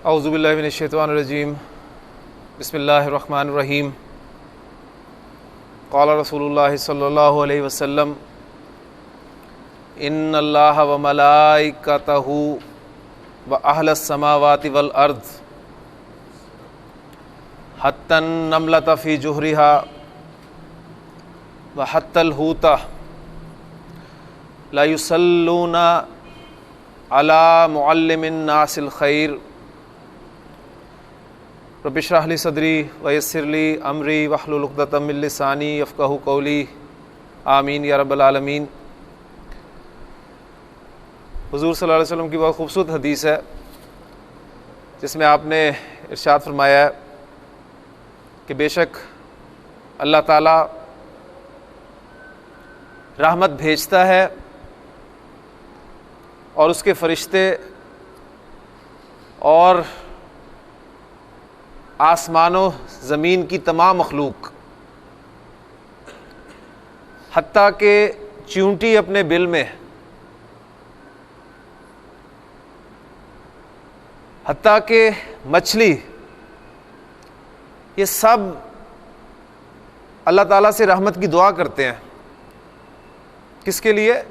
اعوذ باللہ من الشیطان الرجیم بسم اللہ الرحمن الرحیم قال رسول اللہ صلی اللہ علیہ وسلم ان اللہ و ملائکتہ و اہل السماوات والارض حتی النملۃ فی جحرہا و حتی الحوت لا یصلون علی معلم الناس الخیر رب اشرح لی صدری ویسر لی امری واحلل عقدۃ من لسانی یفقہوا قولی آمین یا رب العالمین۔ حضور صلی اللہ علیہ وسلم کی بہت خوبصورت حدیث ہے جس میں آپ نے ارشاد فرمایا ہے کہ بے شک اللہ تعالیٰ رحمت بھیجتا ہے اور اس کے فرشتے اور آسمان و زمین کی تمام مخلوق، حتیٰ کہ چیونٹی اپنے بل میں، حتیٰ کہ مچھلی، یہ سب اللہ تعالیٰ سے رحمت کی دعا کرتے ہیں۔ کس کے لیے؟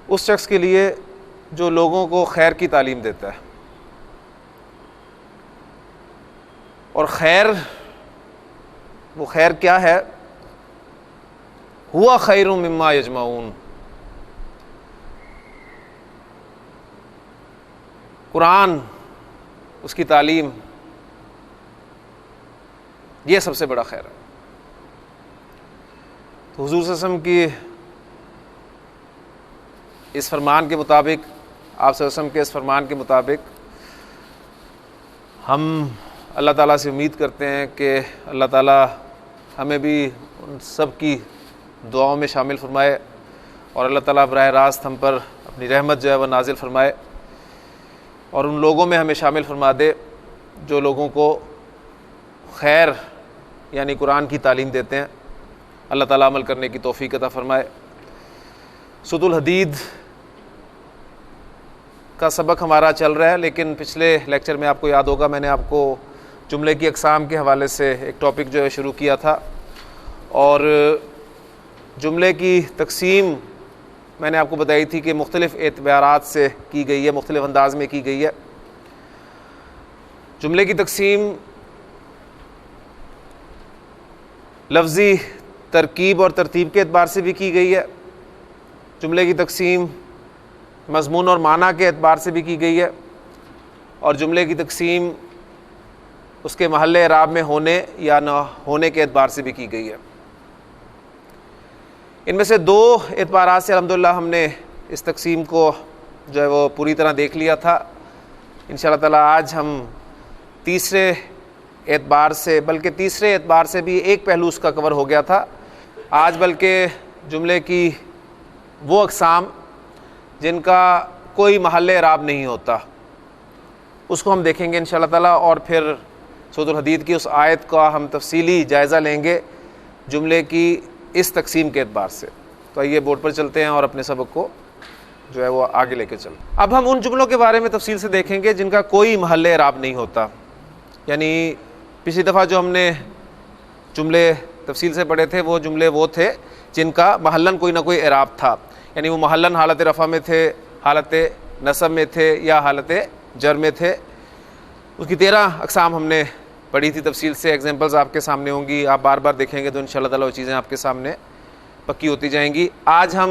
اس شخص کے لیے جو لوگوں کو خیر کی تعلیم دیتا ہے۔ اور خیر، وہ خیر کیا ہے؟ ہوا خیر مما یجمعون۔ قرآن، اس کی تعلیم، یہ سب سے بڑا خیر ہے۔ تو حضور صلی اللہ علیہ وسلم کی اس فرمان کے مطابق، آپ صلی اللہ علیہ وسلم کے اس فرمان کے مطابق ہم اللہ تعالیٰ سے امید کرتے ہیں کہ اللہ تعالیٰ ہمیں بھی ان سب کی دعاؤں میں شامل فرمائے اور اللہ تعالیٰ براہ راست ہم پر اپنی رحمت جو ہے وہ نازل فرمائے اور ان لوگوں میں ہمیں شامل فرما دے جو لوگوں کو خیر یعنی قرآن کی تعلیم دیتے ہیں۔ اللہ تعالیٰ عمل کرنے کی توفیق عطا فرمائے۔ سورۃ الحدید کا سبق ہمارا چل رہا ہے، لیکن پچھلے لیکچر میں آپ کو یاد ہوگا میں نے آپ کو جملے کی اقسام کے حوالے سے ایک ٹاپک جو ہے شروع کیا تھا، اور جملے کی تقسیم میں نے آپ کو بتائی تھی کہ مختلف اعتبارات سے کی گئی ہے، مختلف انداز میں کی گئی ہے۔ جملے کی تقسیم لفظی ترکیب اور ترتیب کے اعتبار سے بھی کی گئی ہے، جملے کی تقسیم مضمون اور معنی کے اعتبار سے بھی کی گئی ہے، اور جملے کی تقسیم اس کے محل اعراب میں ہونے یا نہ ہونے کے اعتبار سے بھی کی گئی ہے۔ ان میں سے دو اعتبارات سے الحمدللہ ہم نے اس تقسیم کو جو ہے وہ پوری طرح دیکھ لیا تھا۔ انشاءاللہ تعالیٰ آج ہم تیسرے اعتبار سے، بلکہ تیسرے اعتبار سے بھی ایک پہلو اس کا کور ہو گیا تھا، آج بلکہ جملے کی وہ اقسام جن کا کوئی محل اعراب نہیں ہوتا اس کو ہم دیکھیں گے انشاءاللہ تعالیٰ، اور پھر سورۃ الحدید کی اس آیت کا ہم تفصیلی جائزہ لیں گے جملے کی اس تقسیم کے اعتبار سے۔ تو آئیے بورڈ پر چلتے ہیں اور اپنے سبق کو جو ہے وہ آگے لے کے چلیں۔ اب ہم ان جملوں کے بارے میں تفصیل سے دیکھیں گے جن کا کوئی محل اعراب نہیں ہوتا، یعنی پچھلی دفعہ جو ہم نے جملے تفصیل سے پڑھے تھے وہ جملے وہ تھے جن کا محلاً کوئی نہ کوئی اعراب تھا، یعنی وہ محلاً حالت رفع میں تھے، حالت نصب میں تھے یا حالت جر میں تھے۔ اس کی 13 اقسام ہم نے پڑھی تھی تفصیل سے، ایگزامپلز آپ کے سامنے ہوں گی، آپ بار بار دیکھیں گے تو انشاءاللہ تعالیٰ وہ چیزیں آپ کے سامنے پکی ہوتی جائیں گی۔ آج ہم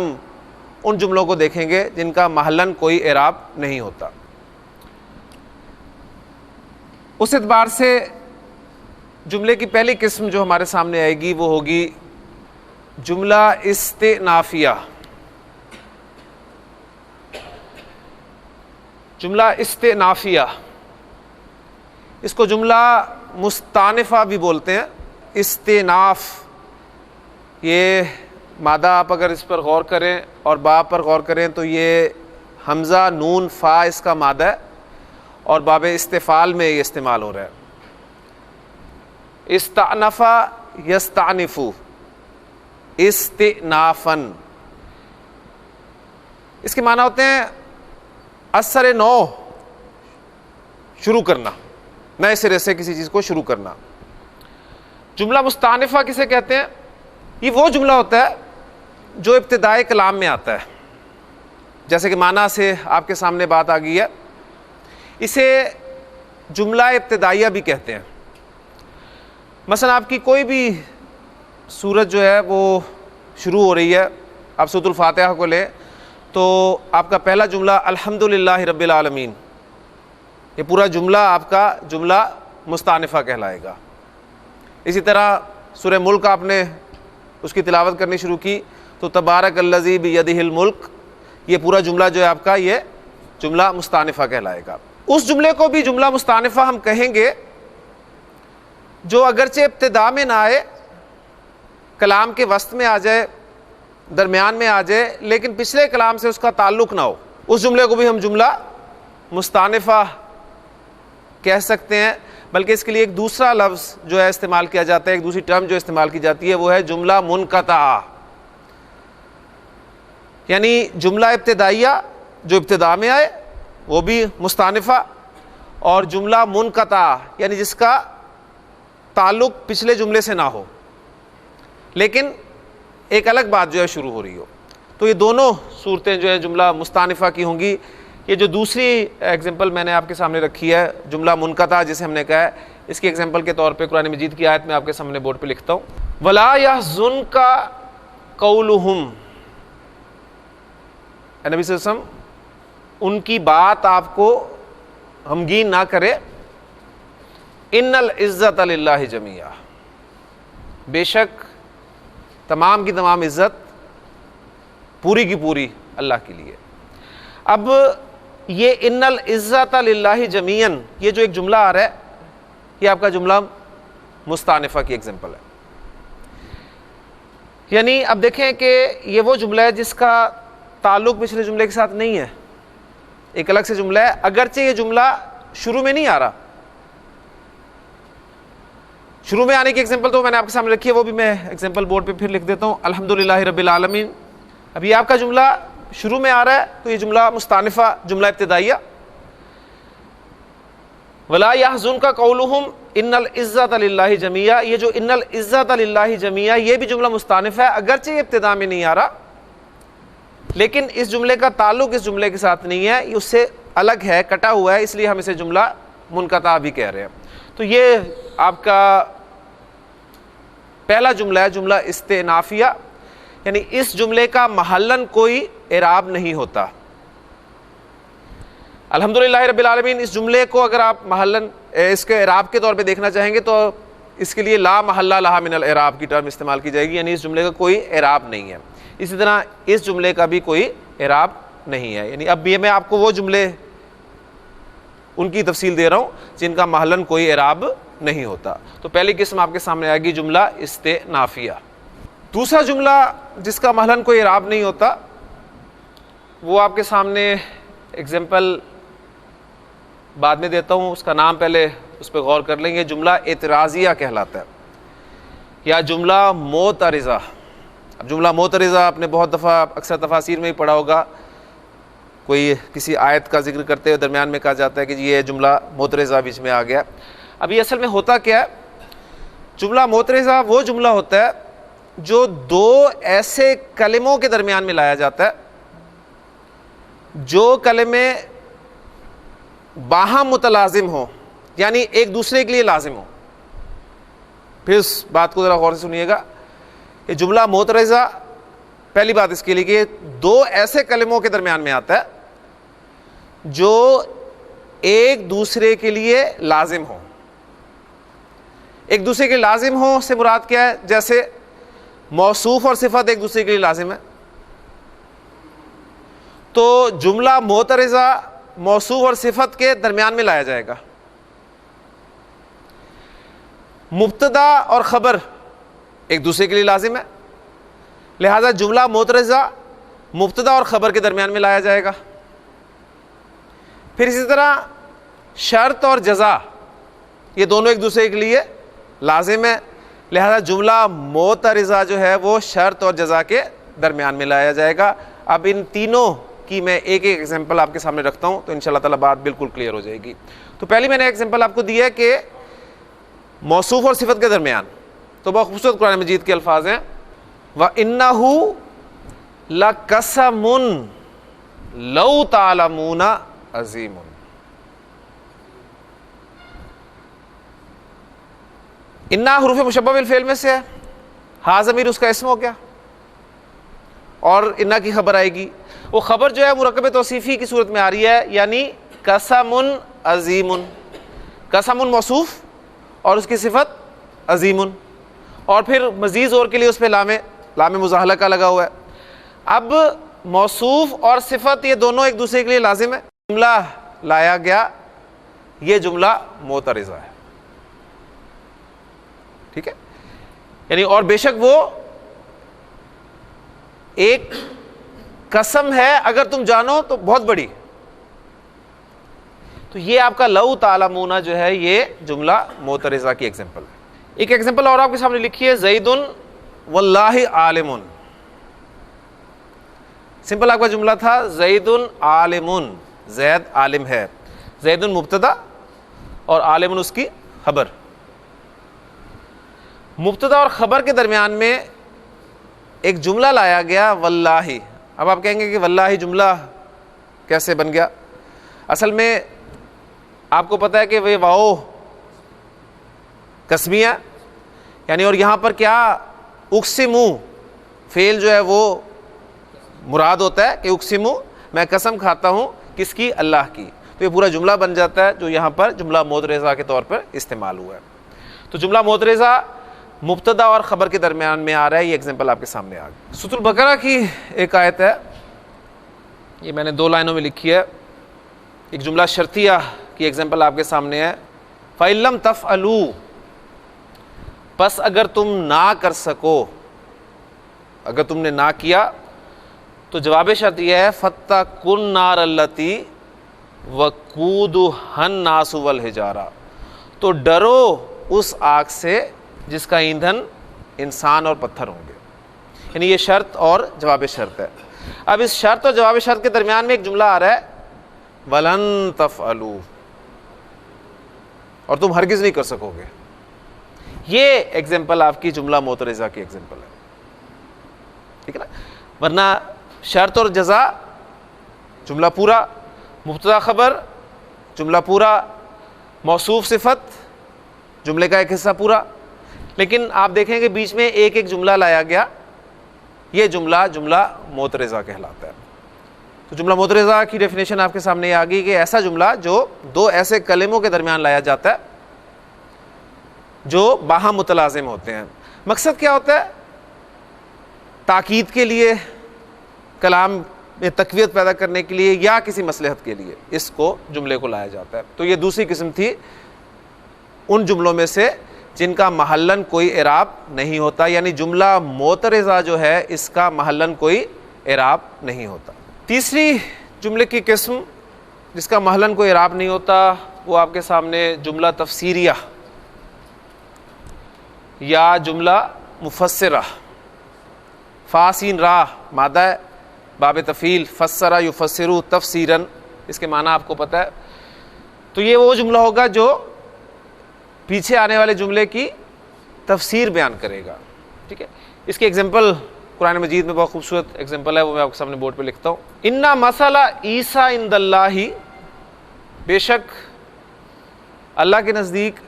ان جملوں کو دیکھیں گے جن کا محلاً کوئی اعراب نہیں ہوتا۔ اس اعتبار سے جملے کی پہلی قسم جو ہمارے سامنے آئے گی وہ ہوگی جملہ استئنافیہ۔ جملہ استئنافیہ، اس کو جملہ مستانفہ بھی بولتے ہیں۔ استئناف، یہ مادہ آپ اگر اس پر غور کریں اور باب پر غور کریں تو یہ حمزہ نون فا اس کا مادہ ہے اور باب استفعال میں یہ استعمال ہو رہا ہے۔ استعنفا یستعنفو، استئنافن، اس کے معنی ہوتے ہیں اثر نو، شروع کرنا، نئے سرے سے کسی چیز کو شروع کرنا۔ جملہ مستانفہ کسے کہتے ہیں؟ یہ وہ جملہ ہوتا ہے جو ابتدائے کلام میں آتا ہے، جیسے کہ معنی سے آپ کے سامنے بات آ گئی ہے، اسے جملہ ابتدائیہ بھی کہتے ہیں۔ مثلا آپ کی کوئی بھی سورت جو ہے وہ شروع ہو رہی ہے، آپ سورۃ الفاتحہ کو لیں تو آپ کا پہلا جملہ الحمدللہ رب العالمین، یہ پورا جملہ آپ کا جملہ مستانفہ کہلائے گا۔ اسی طرح سورہ ملک آپ نے اس کی تلاوت کرنی شروع کی تو تبارک الذی بیدہ الملک، یہ پورا جملہ جو ہے آپ کا یہ جملہ مستانفہ کہلائے گا۔ اس جملے کو بھی جملہ مستانفہ ہم کہیں گے جو اگرچہ ابتدا میں نہ آئے، کلام کے وسط میں آ جائے، درمیان میں آ جائے، لیکن پچھلے کلام سے اس کا تعلق نہ ہو، اس جملے کو بھی ہم جملہ مستانفہ کہہ سکتے ہیں۔ بلکہ اس کے لیے ایک دوسرا لفظ جو ہے استعمال کیا جاتا ہے، ایک دوسری ٹرم جو استعمال کی جاتی ہے وہ ہے جملہ منقطع، یعنی جملہ ابتدائیہ جو ابتدا میں آئے وہ بھی مستانفہ، اور جملہ منقطع یعنی جس کا تعلق پچھلے جملے سے نہ ہو لیکن ایک الگ بات جو ہے شروع ہو رہی ہو۔ تو یہ دونوں صورتیں جو ہے جملہ مستانفہ کی ہوں گی۔ یہ جو دوسری ایگزامپل میں نے آپ کے سامنے رکھی ہے جملہ منقطع جسے ہم نے کہا ہے، اس کی ایگزامپل کے طور پہ قرآن مجید کی آیت میں آپ کے سامنے بورڈ پہ لکھتا ہوں، وَلَا يَحْزُنْكَ قَوْلُهُمْ، اے نبی صلی اللہ علیہ وسلم ان کی بات آپ کو غمگین نہ کرے، ان العزت للہ جمیعا، بے شک تمام کی تمام عزت پوری کی پوری اللہ کے لیے۔ اب یہ ان العزت للہ جمیعا، یہ جو ایک جملہ آ رہا ہے یہ آپ کا جملہ مستانفہ کی ایگزامپل ہے۔ یعنی اب دیکھیں کہ یہ وہ جملہ ہے جس کا تعلق پچھلے جملے کے ساتھ نہیں ہے، ایک الگ سے جملہ ہے، اگرچہ یہ جملہ شروع میں نہیں آ رہا۔ شروع میں آنے کی ایگزامپل تو میں نے آپ کے سامنے رکھی ہے، وہ بھی میں ایگزامپل بورڈ پہ پھر لکھ دیتا ہوں، الحمدللہ رب العالمین۔ اب یہ آپ کا جملہ شروع میں آ رہا ہے تو یہ جملہ مستانفہ، جملہ ابتدائیہ۔ وَلَا يَحْزُنْكَ قَوْلُهُمْ إِنَّ الْعِزَّةَ لِلَّهِ جَمِيعًا، یہ جو ان العزت للہ جمیعا یہ بھی جملہ مستانفہ ہے، اگرچہ یہ ابتدا میں نہیں آ رہا لیکن اس جملے کا تعلق اس جملے کے ساتھ نہیں ہے، یہ اس سے الگ ہے، کٹا ہوا ہے، اس لیے ہم اسے جملہ منقطع بھی کہہ رہے ہیں۔ تو یہ آپ کا پہلا جملہ ہے جملہ استئنافیہ، یعنی اس جملے کا محلاً کوئی اعراب نہیں ہوتا۔ الحمدللہ رب العالمین اس جملے کو اگر آپ محلاً اس کے اعراب کے طور پہ دیکھنا چاہیں گے تو اس کے لیے لا محلہ لہا من الاعراب کی ٹرم استعمال کی جائے گی، یعنی اس جملے کا کوئی اعراب نہیں ہے۔ اسی طرح اس جملے کا بھی کوئی اعراب نہیں ہے، یعنی اب یہ میں آپ کو وہ جملے ان کی تفصیل دے رہا ہوں جن کا محلاً کوئی اعراب نہیں ہوتا۔ تو پہلی قسم آپ کے سامنے آئے گی جملہ استئنافیہ۔ دوسرا جملہ جس کا محلاً کوئی اعراب نہیں ہوتا وہ آپ کے سامنے ایگزامپل بعد میں دیتا ہوں، اس کا نام پہلے اس پہ غور کر لیں گے، جملہ اعتراضیہ کہلاتا ہے یا جملہ معترضہ۔ اب جملہ معترضہ آپ نے بہت دفعہ اکثر تفاسیر میں ہی پڑھا ہوگا، کوئی کسی آیت کا ذکر کرتے ہوئے درمیان میں کہا جاتا ہے کہ یہ جملہ معترضہ بیچ میں آ گیا۔ اب یہ اصل میں ہوتا کیا ہے؟ جملہ معترضہ وہ جملہ ہوتا ہے جو دو ایسے کلموں کے درمیان میں لایا جاتا ہے جو کلمے باہم متلازم ہوں، یعنی ایک دوسرے کے لیے لازم ہوں۔ پھر اس بات کو ذرا غور سے سنیے گا، یہ جملہ معترضہ پہلی بات اس کے لیے کہ دو ایسے کلموں کے درمیان میں آتا ہے جو ایک دوسرے کے لیے لازم ہوں۔ ایک دوسرے کے لیے لازم ہوں سے مراد کیا ہے؟ جیسے موصوف اور صفت ایک دوسرے کے لیے لازم ہے، تو جملہ معترضہ موصوف اور صفت کے درمیان میں لایا جائے گا۔ مبتدا اور خبر ایک دوسرے کے لیے لازم ہے، لہذا جملہ معترضہ مبتدا اور خبر کے درمیان میں لایا جائے گا۔ پھر اسی طرح شرط اور جزا یہ دونوں ایک دوسرے کے لیے لازم ہے، لہذا جملہ معترضہ جو ہے وہ شرط اور جزا کے درمیان میں لایا جائے گا۔ اب ان تینوں کی میں ایک ایک ایگزامپل آپ کے سامنے رکھتا ہوں تو انشاءاللہ تعالیٰ بات بالکل کلیئر ہو جائے گی. تو پہلی میں نے ایگزامپل آپ کو دی ہے کہ موصوف اور صفت کے درمیان، تو بہت خوبصورت قرآن مجید کے الفاظ ہیں، وَإِنَّهُ لَقَسَمٌ لَوْ تَعْلَمُونَ عَظِيمٌ. انا حروف مشبہ بالفعل میں سے ہے، ہا ضمیر اس کا اسم ہو گیا، اور انا کی خبر آئے گی. وہ خبر جو ہے مرکب توصیفی کی صورت میں آ رہی ہے، یعنی قسم عظیم. قسم موصوف اور اس کی صفت عظیم، اور پھر مزید زور کے لیے اس پہ لام مزاحلہ کا لگا ہوا ہے. اب موصوف اور صفت یہ دونوں ایک دوسرے کے لیے لازم ہے. جملہ لایا گیا، یہ جملہ معترضہ ہے، ٹھیک ہے، یعنی اور بے شک وہ ایک قسم ہے اگر تم جانو تو بہت بڑی. تو یہ آپ کا لو تعلمون جو ہے یہ جملہ معترضہ کی ایگزامپل ہے. ایک ایگزامپل اور آپ کے سامنے لکھی ہے، زید واللہ عالم. سمپل آپ کا جملہ تھا زید عالم، زید عالم ہے. زید مبتدا اور عالم اس کی خبر. مبتدا اور خبر کے درمیان میں ایک جملہ لایا گیا واللہ. اب آپ کہیں گے کہ واللہ جملہ کیسے بن گیا؟ اصل میں آپ کو پتہ ہے کہ وہ واو قسمیہ، یعنی اور یہاں پر کیا اقسمو فعل جو ہے وہ مراد ہوتا ہے کہ اقسمو میں قسم کھاتا ہوں، کس کی؟ اللہ کی. تو یہ پورا جملہ بن جاتا ہے جو یہاں پر جملہ معترضہ کے طور پر استعمال ہوا ہے. تو جملہ معترضہ مبتدا اور خبر کے درمیان میں آ رہا ہے. یہ ایگزامپل آپ کے سامنے آ گئی. سورۃ البقرہ کی ایک آیت ہے، یہ میں نے 2 لائنوں میں لکھی ہے. ایک جملہ شرطیہ کی ایگزامپل آپ کے سامنے ہے، فَإِن لَمْ تَفْعَلُوا، پس اگر تم نہ کر سکو، اگر تم نے نہ کیا تو جواب شرط یہ ہے فَاتَّقُوا النَّارَ الَّتِي وَقُودُهَا النَّاسُ وَالْحِجَارَةُ، تو ڈرو اس آگ سے جس کا ایندھن انسان اور پتھر ہوں گے. یعنی یہ شرط اور جواب شرط ہے. اب اس شرط اور جواب شرط کے درمیان میں ایک جملہ آ رہا ہے وَلَن تَفْعَلُوا، اور تم ہرگز نہیں کر سکو گے. یہ ایگزامپل آپ کی جملہ معترضہ کی ایگزامپل ہے، ٹھیک ہے نا. ورنہ شرط اور جزا جملہ پورا، مبتدا خبر جملہ پورا، موصوف صفت جملے کا ایک حصہ پورا. لیکن آپ دیکھیں کہ بیچ میں ایک ایک جملہ لایا گیا، یہ جملہ معترضہ کہلاتا ہے. تو جملہ معترضہ کی ڈیفینیشن آپ کے سامنے آ گئی کہ ایسا جملہ جو 2 ایسے کلموں کے درمیان لایا جاتا ہے جو باہم متلازم ہوتے ہیں. مقصد کیا ہوتا ہے؟ تاکید کے لیے، کلام میں تقویت پیدا کرنے کے لیے، یا کسی مصلحت کے لیے اس کو جملے کو لایا جاتا ہے. تو یہ دوسری قسم تھی ان جملوں میں سے جن کا محلن کوئی اعراب نہیں ہوتا، یعنی جملہ معترضہ جو ہے اس کا محلن کوئی اعراب نہیں ہوتا. تیسری جملے کی قسم جس کا محلن کوئی اعراب نہیں ہوتا وہ آپ کے سامنے جملہ تفسیریہ یا جملہ مفسرہ. فا سین را مادہ ہے، باب تفعیل، فسرہ یفسرو تفسیراً، اس کے معنی آپ کو پتہ ہے. تو یہ وہ جملہ ہوگا جو پیچھے آنے والے جملے کی تفسیر بیان کرے گا، ٹھیک ہے. اس کی ایگزامپل قرآن مجید میں بہت خوبصورت ایگزامپل ہے، وہ میں آپ کے سامنے بورڈ پہ لکھتا ہوں. اِنَّ مَثَلَ عِیسیٰ عِندَ اللہِ، بے شک اللہ کے نزدیک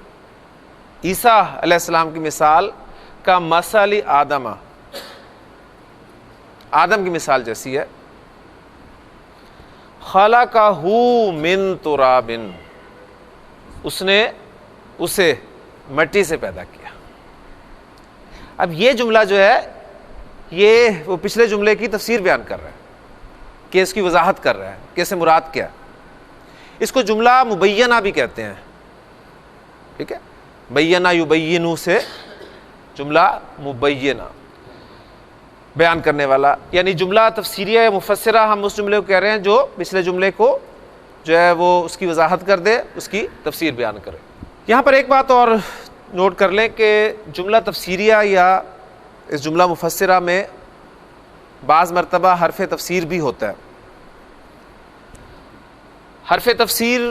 عیسیٰ علیہ السلام کی مثال کا مثل آدم، آدم کی مثال جیسی ہے. خلقہ من تراب، اس نے اسے مٹی سے پیدا کیا. اب یہ جملہ جو ہے یہ وہ پچھلے جملے کی تفسیر بیان کر رہا ہے کہ اس کی وضاحت کر رہا ہے کہ اسے مراد کیا. اس کو جملہ مبینہ بھی کہتے ہیں، ٹھیک ہے. بینہ یبینو سے جملہ مبینہ بیان کرنے والا، یعنی جملہ تفسیریہ یا مفسرہ ہم اس جملے کو کہہ رہے ہیں جو پچھلے جملے کو جو ہے وہ اس کی وضاحت کر دے، اس کی تفسیر بیان کرے. یہاں پر ایک بات اور نوٹ کر لیں کہ جملہ تفسیریہ یا اس جملہ مفسرہ میں بعض مرتبہ حرف تفسیر بھی ہوتا ہے. حرف تفسیر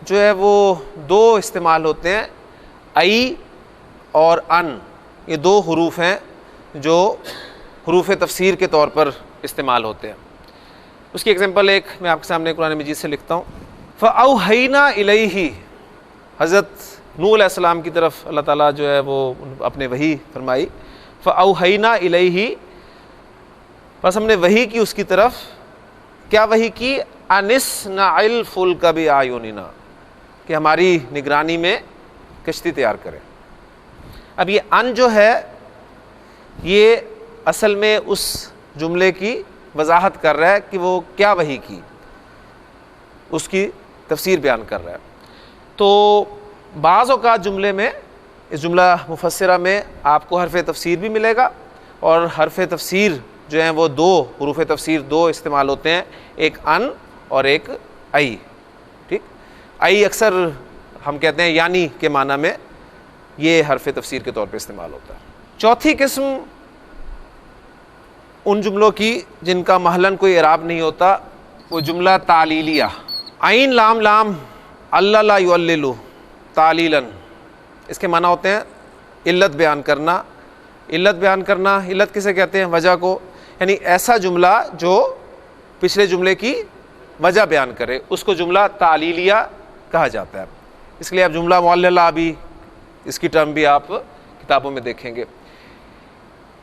جو ہے وہ دو استعمال ہوتے ہیں، ای اور ان، یہ دو حروف ہیں جو حروف تفسیر کے طور پر استعمال ہوتے ہیں۔ اس کی ایگزامپل ایک میں آپ کے سامنے قرآن مجید سے لکھتا ہوں۔ فَأَوْحَيْنَا إِلَيْهِ، حضرت نوح علیہ السلام کی طرف اللہ تعالیٰ جو ہے وہ اپنے وحی فرمائی، فَأَوْحَيْنَا إِلَيْهِ، بس ہم نے وحی کی اس کی طرف، کیا وحی کی؟ أَنِصْنَعِ الْفُلْكَ بِأَعْيُنِنَا، کہ ہماری نگرانی میں کشتی تیار کریں۔ اب یہ ان جو ہے یہ اصل میں اس جملے کی وضاحت کر رہا ہے کہ وہ کیا وحی کی، اس کی تفسیر بیان کر رہا ہے۔ تو بعض اوقات جملے میں، اس جملہ مفسرہ میں آپ کو حرف تفسیر بھی ملے گا، اور حرف تفسیر جو ہیں وہ دو حروف تفسیر دو استعمال ہوتے ہیں، ایک ان اور ایک ای، ٹھیک۔ ای اکثر ہم کہتے ہیں یعنی کے معنی میں، یہ حرف تفسیر کے طور پہ استعمال ہوتا ہے۔ چوتھی قسم ان جملوں کی جن کا محلاً کوئی اعراب نہیں ہوتا، وہ جملہ تعلیلیہ، عین لام لام اللہ لا یعلل تعلیلاً، اس کے معنی ہوتے ہیں علت بیان کرنا۔ علت بیان کرنا، علت کسے کہتے ہیں؟ وجہ کو، یعنی ایسا جملہ جو پچھلے جملے کی وجہ بیان کرے، اس کو جملہ تعلیلیہ کہا جاتا ہے۔ اس کے لیے آپ جملہ معللہ بھی، اس کی ٹرم بھی آپ کتابوں میں دیکھیں گے۔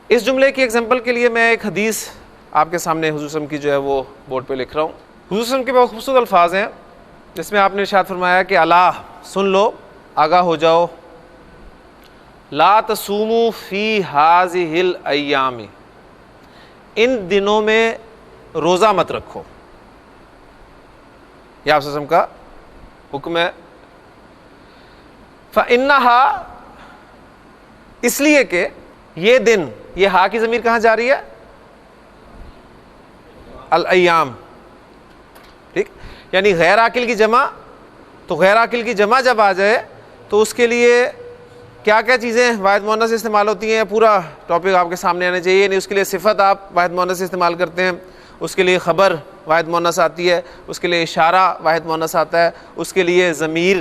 اس جملے کی ایگزامپل کے لیے میں ایک حدیث آپ کے سامنے حضور صلی اللہ علیہ وسلم کی جو ہے وہ بورڈ پہ لکھ رہا ہوں۔ حضور صلی اللہ علیہ وسلم کے بہت خوبصورت الفاظ ہیں جس میں آپ نے ارشاد فرمایا کہ الا، سن لو، آگاہ ہو جاؤ، لا تصوموا فی ہذہ الایام، ان دنوں میں روزہ مت رکھو۔ یہ آپ صلی اللہ علیہ وسلم کا حکم ہے۔ فإنہا، اس لیے کہ یہ دن، یہ ہا کی ضمیر کہاں جا رہی ہے؟ الایام، ٹھیک، یعنی غیر عاقل کی جمع، تو غیر عاقل کی جمع جب آ جائے تو اس کے لیے کیا کیا چیزیں واحد مؤنث سے استعمال ہوتی ہیں، پورا ٹاپک آپ کے سامنے آنا چاہیے۔ یعنی اس کے لیے صفت آپ واحد مؤنث سے استعمال کرتے ہیں، اس کے لیے خبر واحد مؤنث آتی ہے، اس کے لیے اشارہ واحد مؤنث آتا ہے، اس کے لیے ضمیر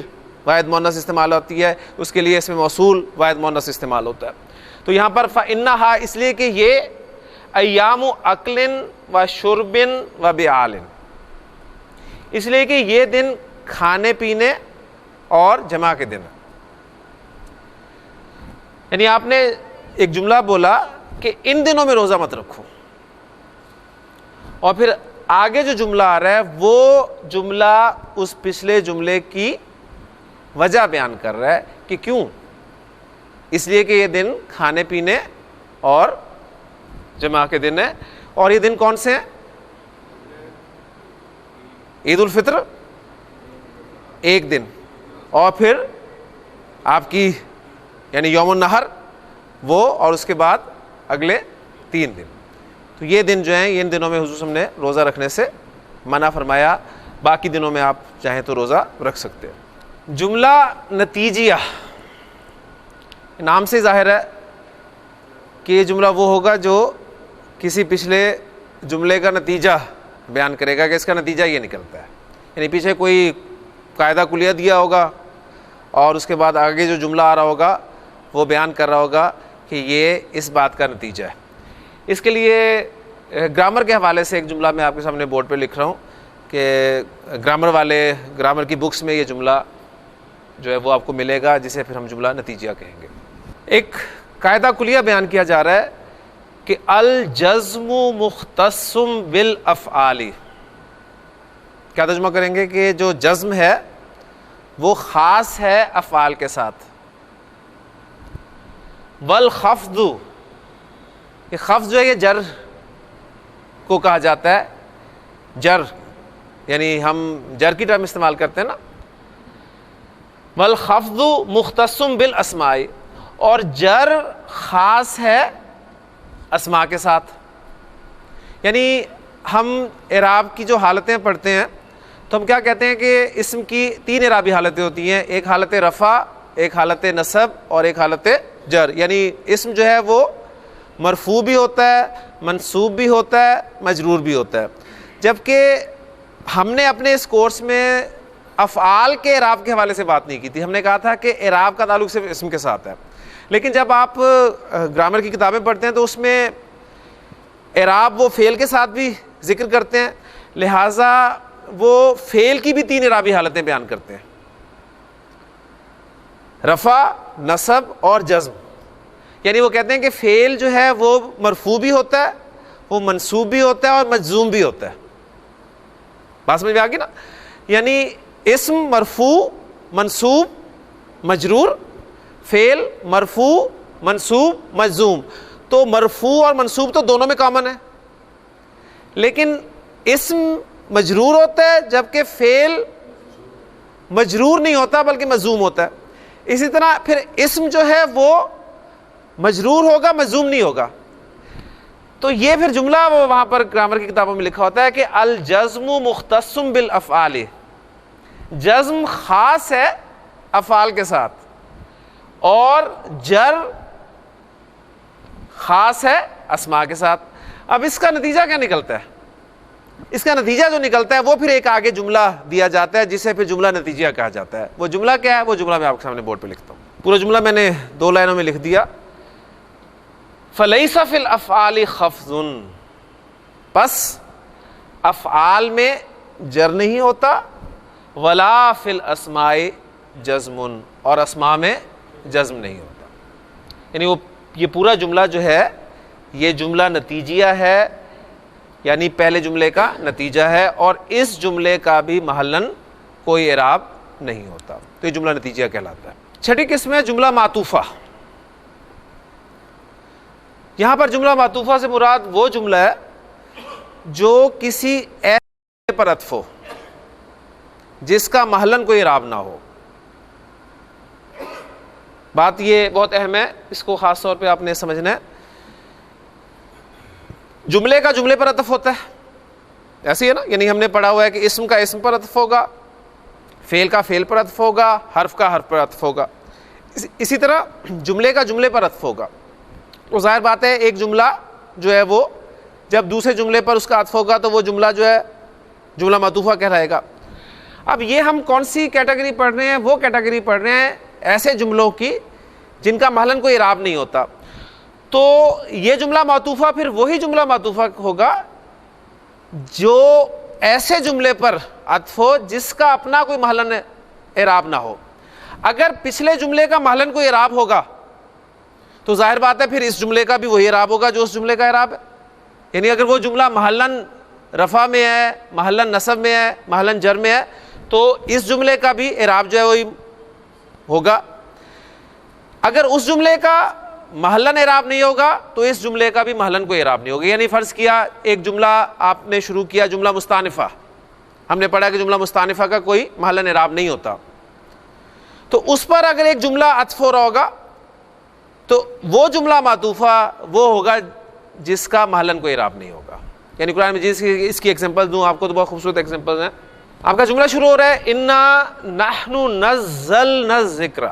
واحد مؤنث استعمال ہوتی ہے، اس کے لیے اسم موصول واحد مؤنث استعمال ہوتا ہے۔ تو یہاں پر فإنہا، اس لیے کہ یہ ایام اکل و شرب و بعال، اس لیے کہ یہ دن کھانے پینے اور جمع کے دن ہیں۔ یعنی آپ نے ایک جملہ بولا کہ ان دنوں میں روزہ مت رکھو، اور پھر آگے جو جملہ آ رہا ہے وہ جملہ اس پچھلے جملے کی وجہ بیان کر رہا ہے کہ کیوں، اس لیے کہ یہ دن کھانے پینے اور جمع کے دن ہے۔ اور یہ دن کون سے ہیں؟ عید الفطر ایک دن، اور پھر آپ کی یعنی یوم النحر وہ، اور اس کے بعد اگلے 3 دن۔ تو یہ دن جو ہیں، ان دنوں میں حضور صلی اللہ علیہ وسلم نے روزہ رکھنے سے منع فرمایا، باقی دنوں میں آپ چاہیں تو روزہ رکھ سکتے ہیں۔ جملہ نتیجیہ، نام سے ظاہر ہے کہ یہ جملہ وہ ہوگا جو کسی پچھلے جملے کا نتیجہ بیان کرے گا کہ اس کا نتیجہ یہ نکلتا ہے، یعنی پیچھے کوئی قاعدہ کلیہ دیا ہوگا اور اس کے بعد آگے جو جملہ آ رہا ہوگا وہ بیان کر رہا ہوگا کہ یہ اس بات کا نتیجہ ہے۔ اس کے لیے گرامر کے حوالے سے ایک جملہ میں آپ کے سامنے بورڈ پہ لکھ رہا ہوں کہ گرامر کی بکس میں یہ جملہ جو ہے وہ آپ کو ملے گا، جسے پھر ہم جملہ نتیجہ کہیں گے۔ ایک قاعدہ کلیہ بیان کیا جا رہا ہے کہ الجزم مختص بالافعال، کیا ترجمہ کریں گے کہ جو جزم ہے وہ خاص ہے افعال کے ساتھ۔ والخفض، یہ خفض جو ہے یہ جر کو کہا جاتا ہے، جر یعنی ہم جر کی ٹرم استعمال کرتے ہیں نا۔ والخفض مختص بالاسماء، اور جر خاص ہے اسماء کے ساتھ۔ یعنی ہم اعراب کی جو حالتیں پڑھتے ہیں تو ہم کیا کہتے ہیں کہ اسم کی 3 اعرابی حالتیں ہوتی ہیں، ایک حالت رفع، ایک حالت نصب اور ایک حالت جر۔ یعنی اسم جو ہے وہ مرفوع بھی ہوتا ہے، منصوب بھی ہوتا ہے، مجرور بھی ہوتا ہے، جبکہ ہم نے اپنے اس کورس میں افعال کے اعراب کے حوالے سے بات نہیں کی تھی. ہم نے کہا تھا کہ اعراب کا تعلق صرف اسم کے ساتھ ہے, لیکن جب آپ گرامر کی کتابیں پڑھتے ہیں تو اس میں اعراب وہ فعل کے ساتھ بھی ذکر کرتے ہیں, لہٰذا وہ فعل کی بھی 3 اعرابی حالتیں بیان کرتے ہیں, رفع, نصب اور جزم. یعنی وہ کہتے ہیں کہ فعل جو ہے وہ مرفوع بھی ہوتا ہے, وہ منصوب بھی ہوتا ہے اور مجزوم بھی ہوتا ہے. بات سمجھ میں آ گئی نا؟ یعنی اسم مرفوع, منصوب, مجرور, فعل مرفوع, منصوب, مجزوم. تو مرفوع اور منصوب تو دونوں میں کامن ہے, لیکن اسم مجرور ہوتا ہے جبکہ فعل مجرور نہیں ہوتا بلکہ مجزوم ہوتا ہے. اسی طرح پھر اسم جو ہے وہ مجرور ہوگا, مجزوم نہیں ہوگا. تو یہ پھر جملہ وہ وہاں پر گرامر کی کتابوں میں لکھا ہوتا ہے کہ الجزم مختص بالافعال, جزم خاص ہے افعال کے ساتھ اور جر خاص ہے اسماء کے ساتھ. اب اس کا نتیجہ کیا نکلتا ہے؟ اس کا نتیجہ جو نکلتا ہے وہ پھر ایک آگے جملہ دیا جاتا ہے جسے پھر جملہ نتیجہ کہا جاتا ہے. وہ جملہ کیا ہے؟ وہ جملہ میں آپ کے سامنے بورڈ پہ لکھتا ہوں. پورا جملہ میں نے 2 لائنوں میں لکھ دیا. فَلَيْسَ فِي الْأَفْعَالِ خَفْضٌ, پس افعال میں جر نہیں ہوتا, وَلَا فِي الْأَسْمَاءِ جَزْمٌ, اور اسماء میں جزم نہیں ہوتا. یعنی وہ یہ پورا جملہ جو ہے یہ جملہ نتیجیہ ہے, یعنی پہلے جملے کا نتیجہ ہے, اور اس جملے کا بھی محلاً کوئی اعراب نہیں ہوتا. تو یہ جملہ نتیجہ کہلاتا ہے. 6ٹھی قسم ہے جملہ معطوفہ. یہاں پر جملہ معطوفہ سے مراد وہ جملہ ہے جو کسی ایسے پر عطف ہو جس کا محلاً کوئی اعراب نہ ہو. بات یہ بہت اہم ہے, اس کو خاص طور پہ آپ نے سمجھنا ہے. جملے کا جملے پر عطف ہوتا ہے, ایسے ہی ہے نا, یعنی ہم نے پڑھا ہوا ہے کہ اسم کا اسم پر عطف ہوگا, فعل کا فعل پر عطف ہوگا, حرف کا حرف پر عطف ہوگا. اسی طرح جملے کا جملے پر عطف ہوگا. تو ظاہر بات ہے ایک جملہ جو ہے وہ جب دوسرے جملے پر اس کا عطف ہوگا تو وہ جملہ جو ہے جملہ معطوفہ کہلائے گا. اب یہ ہم کون سی کیٹیگری پڑھ رہے ہیں؟ وہ کیٹیگری پڑھ رہے ہیں ایسے جملوں کی جن کا محلاً کوئی اعراب نہیں ہوتا. تو یہ جملہ معطوفہ پھر وہی جملہ معطوفہ ہوگا جو ایسے جملے پر عطف ہو جس کا اپنا کوئی محلاً اعراب نہ ہو. اگر پچھلے جملے کا محلاً کوئی اعراب ہوگا تو ظاہر بات ہے پھر اس جملے کا بھی وہی اعراب ہوگا جو اس جملے کا اعراب ہے. یعنی اگر وہ جملہ محلاً رفع میں ہے, محلاً نصب میں ہے, محلاً جر میں ہے, تو اس جملے کا بھی اعراب جو ہے وہی ہوگا. اگر اس جملے کا محلاً اعراب نہیں ہوگا تو اس جملے کا بھی محلاً کوئی اعراب نہیں ہوگا. یعنی فرض کیا ایک جملہ آپ نے شروع کیا, جملہ مستانفہ, ہم نے پڑھا کہ جملہ مستانفہ کا کوئی محلاً اعراب نہیں ہوتا, تو اس پر اگر ایک جملہ عطف ہو رہا ہوگا تو وہ جملہ معطوفہ وہ ہوگا جس کا محلاً کوئی اعراب نہیں ہوگا. یعنی قرآن مجید اس کی ایگزامپل دوں آپ کو تو بہت خوبصورت ایگزامپل ہیں. آپ کا جملہ شروع ہو رہا ہے انا نحن نزلنا الذکر,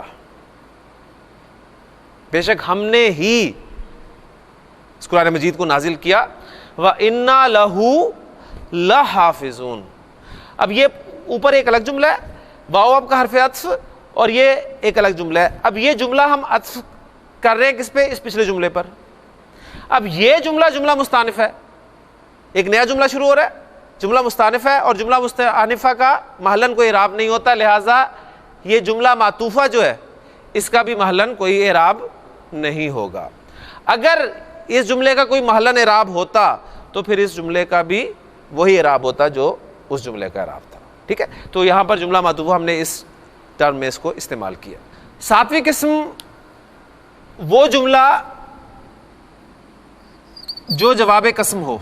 بے شک ہم نے ہی اس قرآن مجید کو نازل کیا, وَإِنَّا لَهُ لَحَافِظُونَ. اب یہ اوپر ایک الگ جملہ ہے, واو اب کا حرف عطف, اور یہ ایک الگ جملہ ہے. اب یہ جملہ ہم عطف کر رہے ہیں کس پہ؟ اس پچھلے جملے پر. اب یہ جملہ مستانف ہے, ایک نیا جملہ شروع ہو رہا ہے, جملہ مستانف ہے, اور جملہ مستانفہ کا محلاً کوئی اعراب نہیں ہوتا, لہٰذا یہ جملہ معطوفہ جو ہے اس کا بھی محلاً کوئی اعراب نہیں ہوگا. اگر اس جملے کا کوئی محلاً اعراب ہوتا تو پھر اس جملے کا بھی وہی اعراب ہوتا جو اس جملے کا اعراب تھا. ٹھیک ہے, تو یہاں پر جملہ معطوفہ ہم نے اس ٹرم میں اس کو استعمال کیا. 7ویں قسم وہ جملہ جو جواب قسم ہو.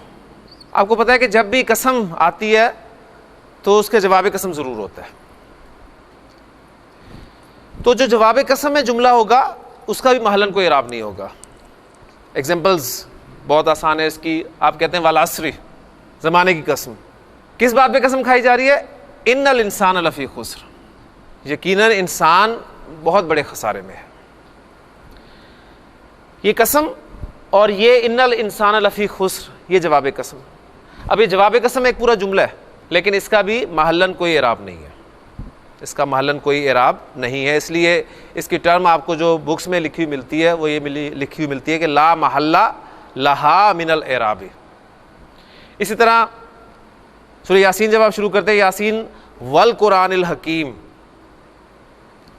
آپ کو پتہ ہے کہ جب بھی قسم آتی ہے تو اس کے جواب قسم ضرور ہوتا ہے. تو جو جواب قسم میں جملہ ہوگا اس کا بھی محلاً کوئی اعراب نہیں ہوگا. ایگزامپلز بہت آسان ہے اس کی. آپ کہتے ہیں والعصر, زمانے کی قسم. کس بات پہ قسم کھائی جا رہی ہے؟ ان الانسان لفی خسر, یقیناً انسان بہت بڑے خسارے میں ہے. یہ قسم اور یہ ان الانسان لفی خسر, یہ جواب قسم. اب یہ جواب قسم ایک پورا جملہ ہے, لیکن اس کا بھی محلن کوئی اعراب نہیں ہے، اس کا محلن کوئی اعراب نہیں ہے، اس لیے اس کی ٹرم آپ کو جو بکس میں لکھی ہوئی ملتی ہے وہ یہ لکھی ہوئی ملتی ہے کہ لا محل لہا من الاعراب۔ اسی طرح سورہ یاسین جب آپ شروع کرتے ہیں، یاسین والقرآن الحکیم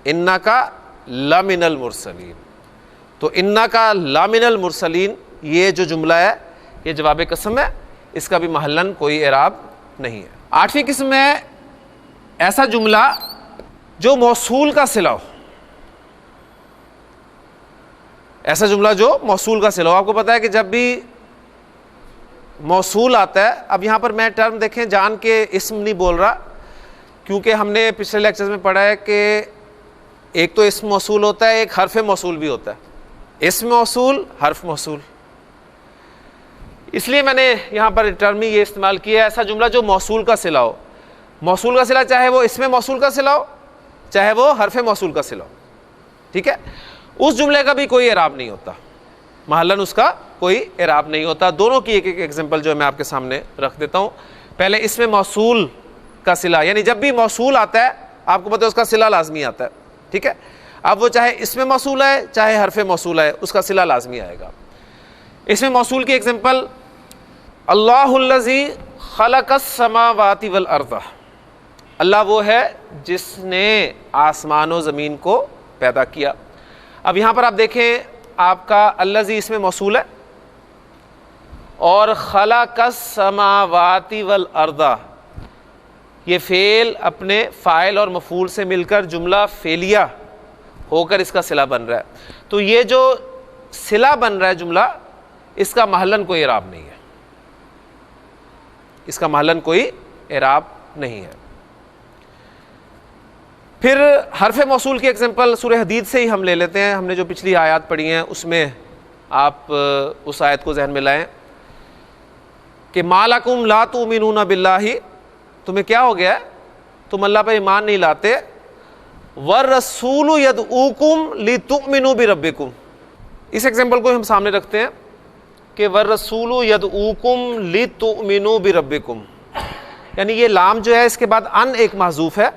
انک لمن المرسلین، تو انک لمن المرسلین یہ جو جملہ ہے یہ جواب قسم ہے، اس کا بھی محلن کوئی اعراب نہیں ہے۔ آٹھویں قسم ہے ایسا جملہ جو موصول کا صلہ ہو، ایسا جملہ جو موصول کا صلہ ہو۔ آپ کو پتا ہے کہ جب بھی موصول آتا ہے، اب یہاں پر میں ٹرم دیکھیں جان کے اسم نہیں بول رہا، کیونکہ ہم نے پچھلے لیکچرز میں پڑھا ہے کہ ایک تو اسم موصول ہوتا ہے، ایک حرف موصول بھی ہوتا ہے، اسم موصول حرف موصول، اس لیے میں نے یہاں پر ٹرم یہ استعمال کیا ہے ایسا جملہ جو موصول کا صلہ ہو۔ موصول کا صلہ چاہے وہ اسم موصول کا صلہ ہو چاہے وہ حرف موصول کا صلہ ہو، ٹھیک ہے، اس جملے کا بھی کوئی اعراب نہیں ہوتا، محلن اس کا کوئی اعراب نہیں ہوتا۔ دونوں کی ایک ایک ایگزامپل جو ہے میں آپ کے سامنے رکھ دیتا ہوں۔ پہلے اسم موصول کا صلہ، یعنی جب بھی موصول آتا ہے آپ کو پتہ ہے اس کا صلہ لازمی آتا ہے، ٹھیک ہے، اب وہ چاہے اسم موصول ہے چاہے حرف موصول ہے، اس کا صلہ لازمی آئے گا۔ اسم موصول کی ایگزامپل اللہ الذی خلق السماوات والارض، اللہ وہ ہے جس نے آسمان و زمین کو پیدا کیا۔ اب یہاں پر آپ دیکھیں آپ کا الذی اس میں موصول ہے اور خلق السماوات والارض یہ فعل اپنے فاعل اور مفعول سے مل کر جملہ فعلیہ ہو کر اس کا صلہ بن رہا ہے، تو یہ جو صلہ بن رہا ہے جملہ اس کا محلن کوئی اعراب نہیں ہے، اس کا محلن کوئی اعراب نہیں ہے۔ پھر حرف موصول کی ایگزامپل سورہ حدید سے ہی ہم لے لیتے ہیں، ہم نے جو پچھلی آیات پڑھی ہیں اس میں آپ اس آیت کو ذہن میں لائیں کہ ما لکم لا تؤمنون باللہ، تمہیں کیا ہو گیا ہے، تم اللہ پر ایمان نہیں لاتے، والرسول یدعوکم لتؤمنوا بربکم، اس ایگزامپل کو ہم سامنے رکھتے ہیں کہ والرسول یدعوکم لتؤمنوا بربکم، یعنی یہ لام جو ہے اس کے بعد ان ایک محذوف ہے،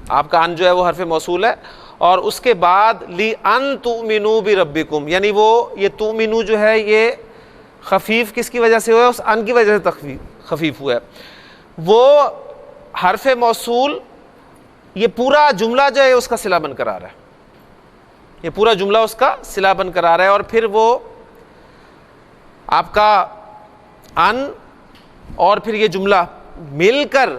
آپ کا ان جو ہے وہ حرف موصول ہے، اور اس کے بعد لِأَن تُؤْمِنُوا بِرَبِّكُمْ، یعنی وہ یہ تؤمنو جو ہے یہ خفیف کس کی وجہ سے ہوا ہے، اس ان کی وجہ سے خفیف ہوا ہے، وہ حرف موصول یہ پورا جملہ جو ہے اس کا صلہ بن کر آ رہا ہے، یہ پورا جملہ اس کا صلہ بن کر آ رہا ہے، اور پھر وہ آپ کا ان اور پھر یہ جملہ مل کر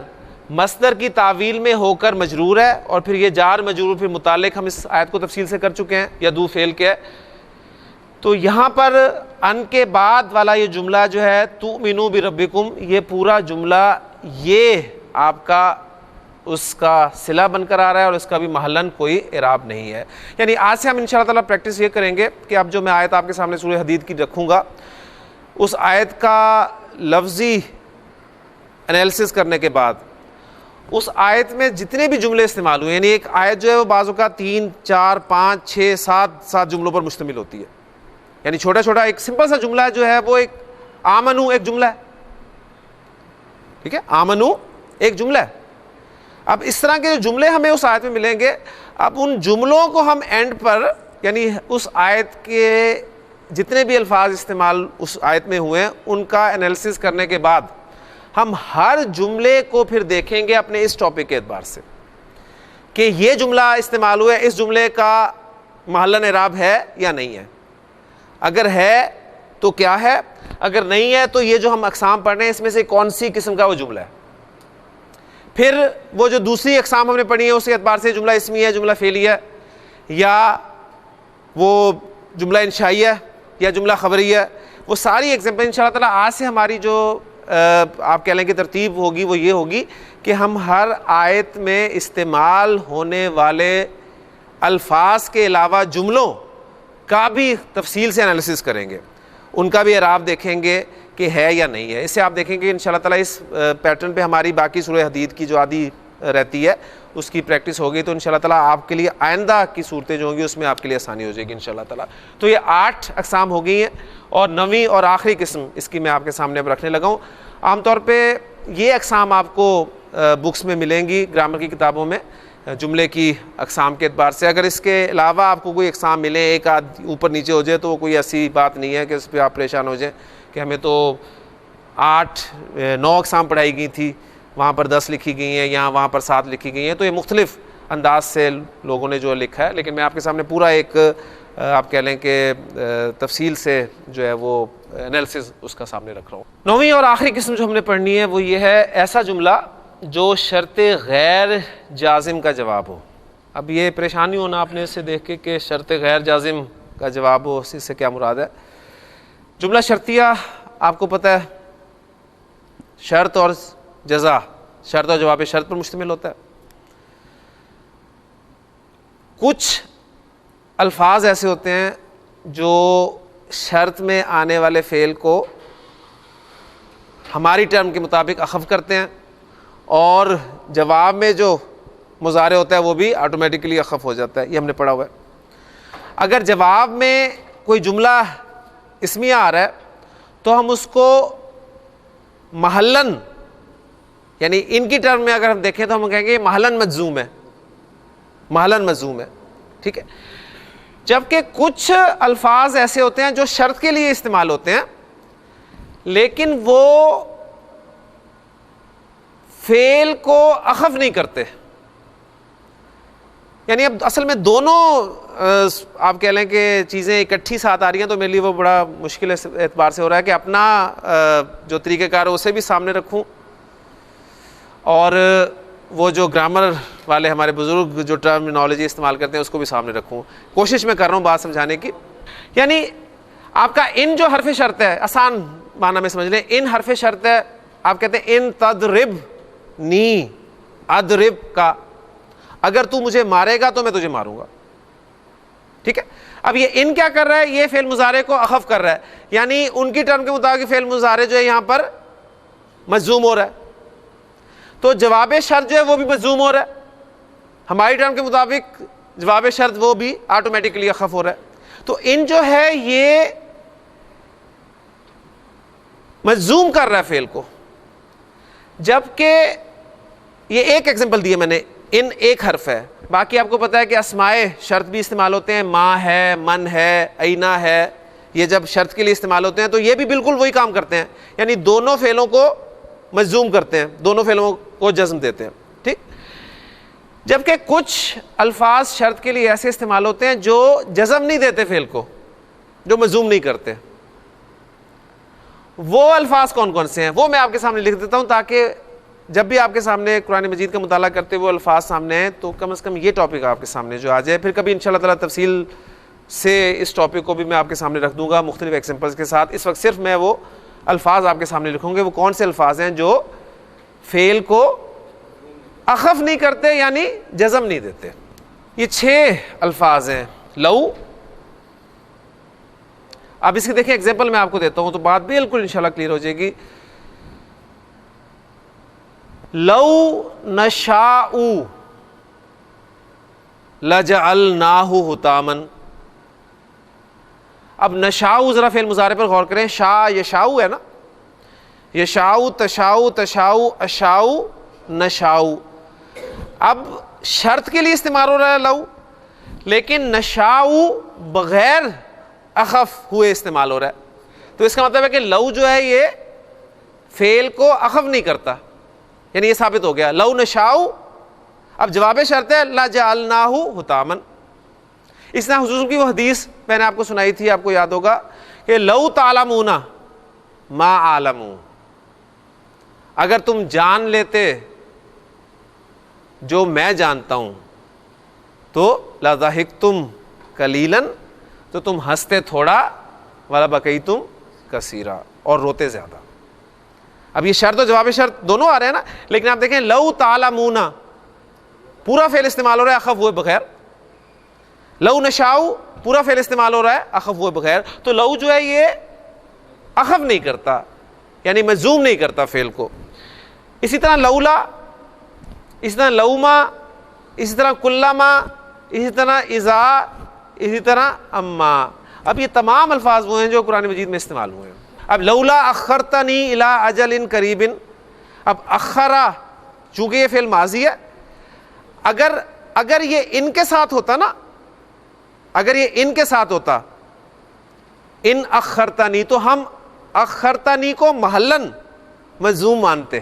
مصدر کی تعویل میں ہو کر مجرور ہے، اور پھر یہ جار مجرور پھر متعلق ہم اس آیت کو تفصیل سے کر چکے ہیں، یدعو فعل کے ہے، تو یہاں پر ان کے بعد والا یہ جملہ جو ہے تؤمنوا بربکم، یہ پورا جملہ یہ آپ کا اس کا صلہ بن کر آ رہا ہے، اور اس کا بھی محلن کوئی اعراب نہیں ہے۔ یعنی آج سے ہم انشاءاللہ تعالیٰ پریکٹس یہ کریں گے کہ اب جو میں آیت آپ کے سامنے سورہ حدید کی رکھوں گا، اس آیت کا لفظی انالیسس کرنے کے بعد اس آیت میں جتنے بھی جملے استعمال ہوئے، یعنی ایک آیت جو ہے وہ بعض اوقات 3 4 5 6 7 جملوں پر مشتمل ہوتی ہے، یعنی چھوٹا چھوٹا ایک سمپل سا جملہ جو ہے وہ ایک آمنو ایک جملہ ہے، ٹھیک ہے، آمنو ایک جملہ ہے۔ اب اس طرح کے جو جملے ہمیں اس آیت میں ملیں گے، اب ان جملوں کو ہم اینڈ پر یعنی اس آیت کے جتنے بھی الفاظ استعمال اس آیت میں ہوئے ہیں ان کا انالیسس کرنے کے بعد ہم ہر جملے کو پھر دیکھیں گے اپنے اس ٹاپک کے اعتبار سے کہ یہ جملہ استعمال ہوا ہے، اس جملے کا محلن اعراب ہے یا نہیں ہے، اگر ہے تو کیا ہے، اگر نہیں ہے تو یہ جو ہم اقسام پڑھ رہے ہیں اس میں سے کون سی قسم کا وہ جملہ ہے۔ پھر وہ جو دوسری اقسام ہم نے پڑھی ہیں اس کے اعتبار سے جملہ اسمی ہے، جملہ فعلی ہے، یا وہ جملہ انشائی ہے یا جملہ خبری ہے، وہ ساری ایگزامپل انشاءاللہ تعالیٰ آج سے ہماری جو آپ کہہ لیں کہ ترتیب ہوگی وہ یہ ہوگی کہ ہم ہر آیت میں استعمال ہونے والے الفاظ کے علاوہ جملوں کا بھی تفصیل سے انالیسس کریں گے، ان کا بھی اعراب دیکھیں گے کہ ہے یا نہیں ہے۔ اس سے آپ دیکھیں گے انشاءاللہ تعالیٰ اس پیٹرن پہ ہماری باقی سورہ حدید کی جو آدھی رہتی ہے اس کی پریکٹس ہوگی، تو انشاءاللہ تعالیٰ آپ کے لیے آئندہ کی صورتیں جو ہوں گی اس میں آپ کے لیے آسانی ہو جائے گی انشاءاللہ تعالیٰ۔ تو یہ 8 اقسام ہو گئی ہیں، اور 9ویں اور آخری قسم اس کی میں آپ کے سامنے اب رکھنے لگا ہوں۔ عام طور پہ یہ اقسام آپ کو بکس میں ملیں گی، گرامر کی کتابوں میں، جملے کی اقسام کے اعتبار سے۔ اگر اس کے علاوہ آپ کو کوئی اقسام ملیں، ایک آدھ اوپر نیچے ہو جائے، تو وہ کوئی ایسی بات نہیں ہے کہ اس پہ آپ پریشان ہو جائیں کہ ہمیں تو 9 اقسام پڑھائی گئی تھی، وہاں پر 10 لکھی گئی ہیں، یا وہاں پر 7 لکھی گئی ہیں۔ تو یہ مختلف انداز سے لوگوں نے جو لکھا ہے، لیکن میں آپ کے سامنے پورا ایک آپ کہہ لیں کہ تفصیل سے جو ہے وہ انالیسز اس کا سامنے رکھ رہا ہوں۔ 9ویں اور آخری قسم جو ہم نے پڑھنی ہے وہ یہ ہے ایسا جملہ جو شرط غیر جازم کا جواب ہو۔ اب یہ پریشانی ہونا آپ نے اس سے دیکھ کے کہ شرط غیر جازم کا جواب ہو، اس سے کیا مراد ہے؟ جملہ شرطیہ آپ کو پتہ ہے شرط اور جزا، شرط اور جواب شرط پر مشتمل ہوتا ہے۔ کچھ الفاظ ایسے ہوتے ہیں جو شرط میں آنے والے فعل کو ہماری ٹرم کے مطابق اخذ کرتے ہیں، اور جواب میں جو مضارع ہوتا ہے وہ بھی آٹومیٹکلی اخذ ہو جاتا ہے، یہ ہم نے پڑھا ہوا ہے۔ اگر جواب میں کوئی جملہ اسمیہ آ رہا ہے تو ہم اس کو محلن، یعنی ان کی ٹرم میں اگر ہم دیکھیں تو ہم کہیں گے محلن مجزوم ہے، محلن مجزوم ہے، ٹھیک ہے۔ جبکہ کچھ الفاظ ایسے ہوتے ہیں جو شرط کے لیے استعمال ہوتے ہیں لیکن وہ فعل کو اخذ نہیں کرتے، یعنی اب اصل میں دونوں آپ کہہ لیں کہ چیزیں اکٹھی ساتھ آ رہی ہیں، تو میرے لیے وہ بڑا مشکل اس اعتبار سے ہو رہا ہے کہ اپنا جو طریقہ کار ہے اسے بھی سامنے رکھوں، اور وہ جو گرامر والے ہمارے بزرگ جو ٹرمینالوجی استعمال کرتے ہیں اس کو بھی سامنے رکھوں۔ کوشش میں کر رہا ہوں بات سمجھانے کی۔ یعنی آپ کا ان جو حرف شرط ہے، آسان معنی میں سمجھ لیں، ان حرف شرط ہے، آپ کہتے ہیں ان تضرب نی اضرب کا، اگر تو مجھے مارے گا تو میں تجھے ماروں گا، ٹھیک ہے۔ اب یہ ان کیا کر رہا ہے؟ یہ فعل مضارع کو اخذ کر رہا ہے، یعنی ان کی ٹرم کے مطابق فعل مضارع جو ہے یہاں پر مجزوم ہو رہا ہے، تو جواب شرط جو ہے وہ بھی مجزوم ہو رہا ہے، ہماری ٹرم کے مطابق جواب شرط وہ بھی آٹومیٹکلی اخذ ہو رہا ہے۔ تو ان جو ہے یہ مجزوم کر رہا ہے فعل کو، جبکہ یہ ایک ایگزامپل دی ہے میں نے، ان ایک حرف ہے، باقی آپ کو پتا ہے کہ اسماء شرط بھی استعمال ہوتے ہیں، ماں ہے، من ہے، اینا ہے، یہ جب شرط کے لیے استعمال ہوتے ہیں تو یہ بھی بالکل وہی کام کرتے ہیں، یعنی دونوں فعلوں کو مجزوم کرتے ہیں، دونوں فعلوں کو جزم دیتے ہیں، ٹھیک۔ جبکہ کچھ الفاظ شرط کے لیے ایسے استعمال ہوتے ہیں جو جزم نہیں دیتے فعل کو، جو مجزوم نہیں کرتے۔ وہ الفاظ کون کون سے ہیں وہ میں آپ کے سامنے لکھ دیتا ہوں، تاکہ جب بھی آپ کے سامنے قرآن مجید کا مطالعہ کرتے ہوئے الفاظ سامنے ہیں تو کم از کم یہ ٹاپک آپ کے سامنے جو آ جائے، پھر کبھی انشاءاللہ تعالیٰ تفصیل سے اس ٹاپک کو بھی میں آپ کے سامنے رکھ دوں گا مختلف ایگزامپلس کے ساتھ۔ اس وقت صرف میں وہ الفاظ آپ کے سامنے لکھوں گے، وہ کون سے الفاظ ہیں جو فعل کو اخذ نہیں کرتے یعنی جزم نہیں دیتے۔ یہ 6 الفاظ ہیں۔ لو، اب اس کی دیکھیں ایگزامپل میں آپ کو دیتا ہوں تو بات بالکل انشاءاللہ کلیئر ہو جائے گی۔ لو نشاء لجعلناہ حطاما، اب نشاء ذرا فعل مضارع پر غور کریں، شاء یشاء ہے نا، یشاء تشاء تشاء اشاء نشاء، اب شرط کے لیے استعمال ہو رہا ہے لو، لیکن نشاء بغیر اخف ہوئے استعمال ہو رہا ہے، تو اس کا مطلب ہے کہ لو جو ہے یہ فعل کو اخف نہیں کرتا، یعنی یہ ثابت ہو گیا لو نشاء۔ اب جواب شرط ہے لجعلناہ حطاما۔ اس طرح حضور کی وہ حدیث میں نے آپ کو سنائی تھی، آپ کو یاد ہوگا کہ لو تعلمون ما اعلم، اگر تم جان لیتے جو میں جانتا ہوں تو لضحکتم قلیلا، تو تم ہنستے تھوڑا، ولبکیتم کثیرا، اور روتے زیادہ۔ اب یہ شرط و جواب شرط دونوں آ رہے ہیں نا، لیکن آپ دیکھیں لو تعلمون پورا فعل استعمال ہو رہا ہے اخف ہوئے بغیر، لو نشاء پورا فعل استعمال ہو رہا ہے اخف ہوئے بغیر، تو لو جو ہے یہ اخف نہیں کرتا یعنی مجزوم نہیں کرتا فعل کو۔ اسی طرح لولا، اسی طرح لوما، اسی طرح کلما، اسی طرح اذا، اسی طرح اما۔ اب یہ تمام الفاظ وہ ہیں جو قرآن مجید میں استعمال ہوئے ہیں۔ اب لولا اخرتنی الی اجل قریب، اب اخرا چونکہ یہ فعل ماضی ہے، اگر یہ ان کے ساتھ ہوتا نا، اگر یہ ان کے ساتھ ہوتا، ان اخرتنی، تو ہم اخرتنی کو محلن مجزوم مانتے.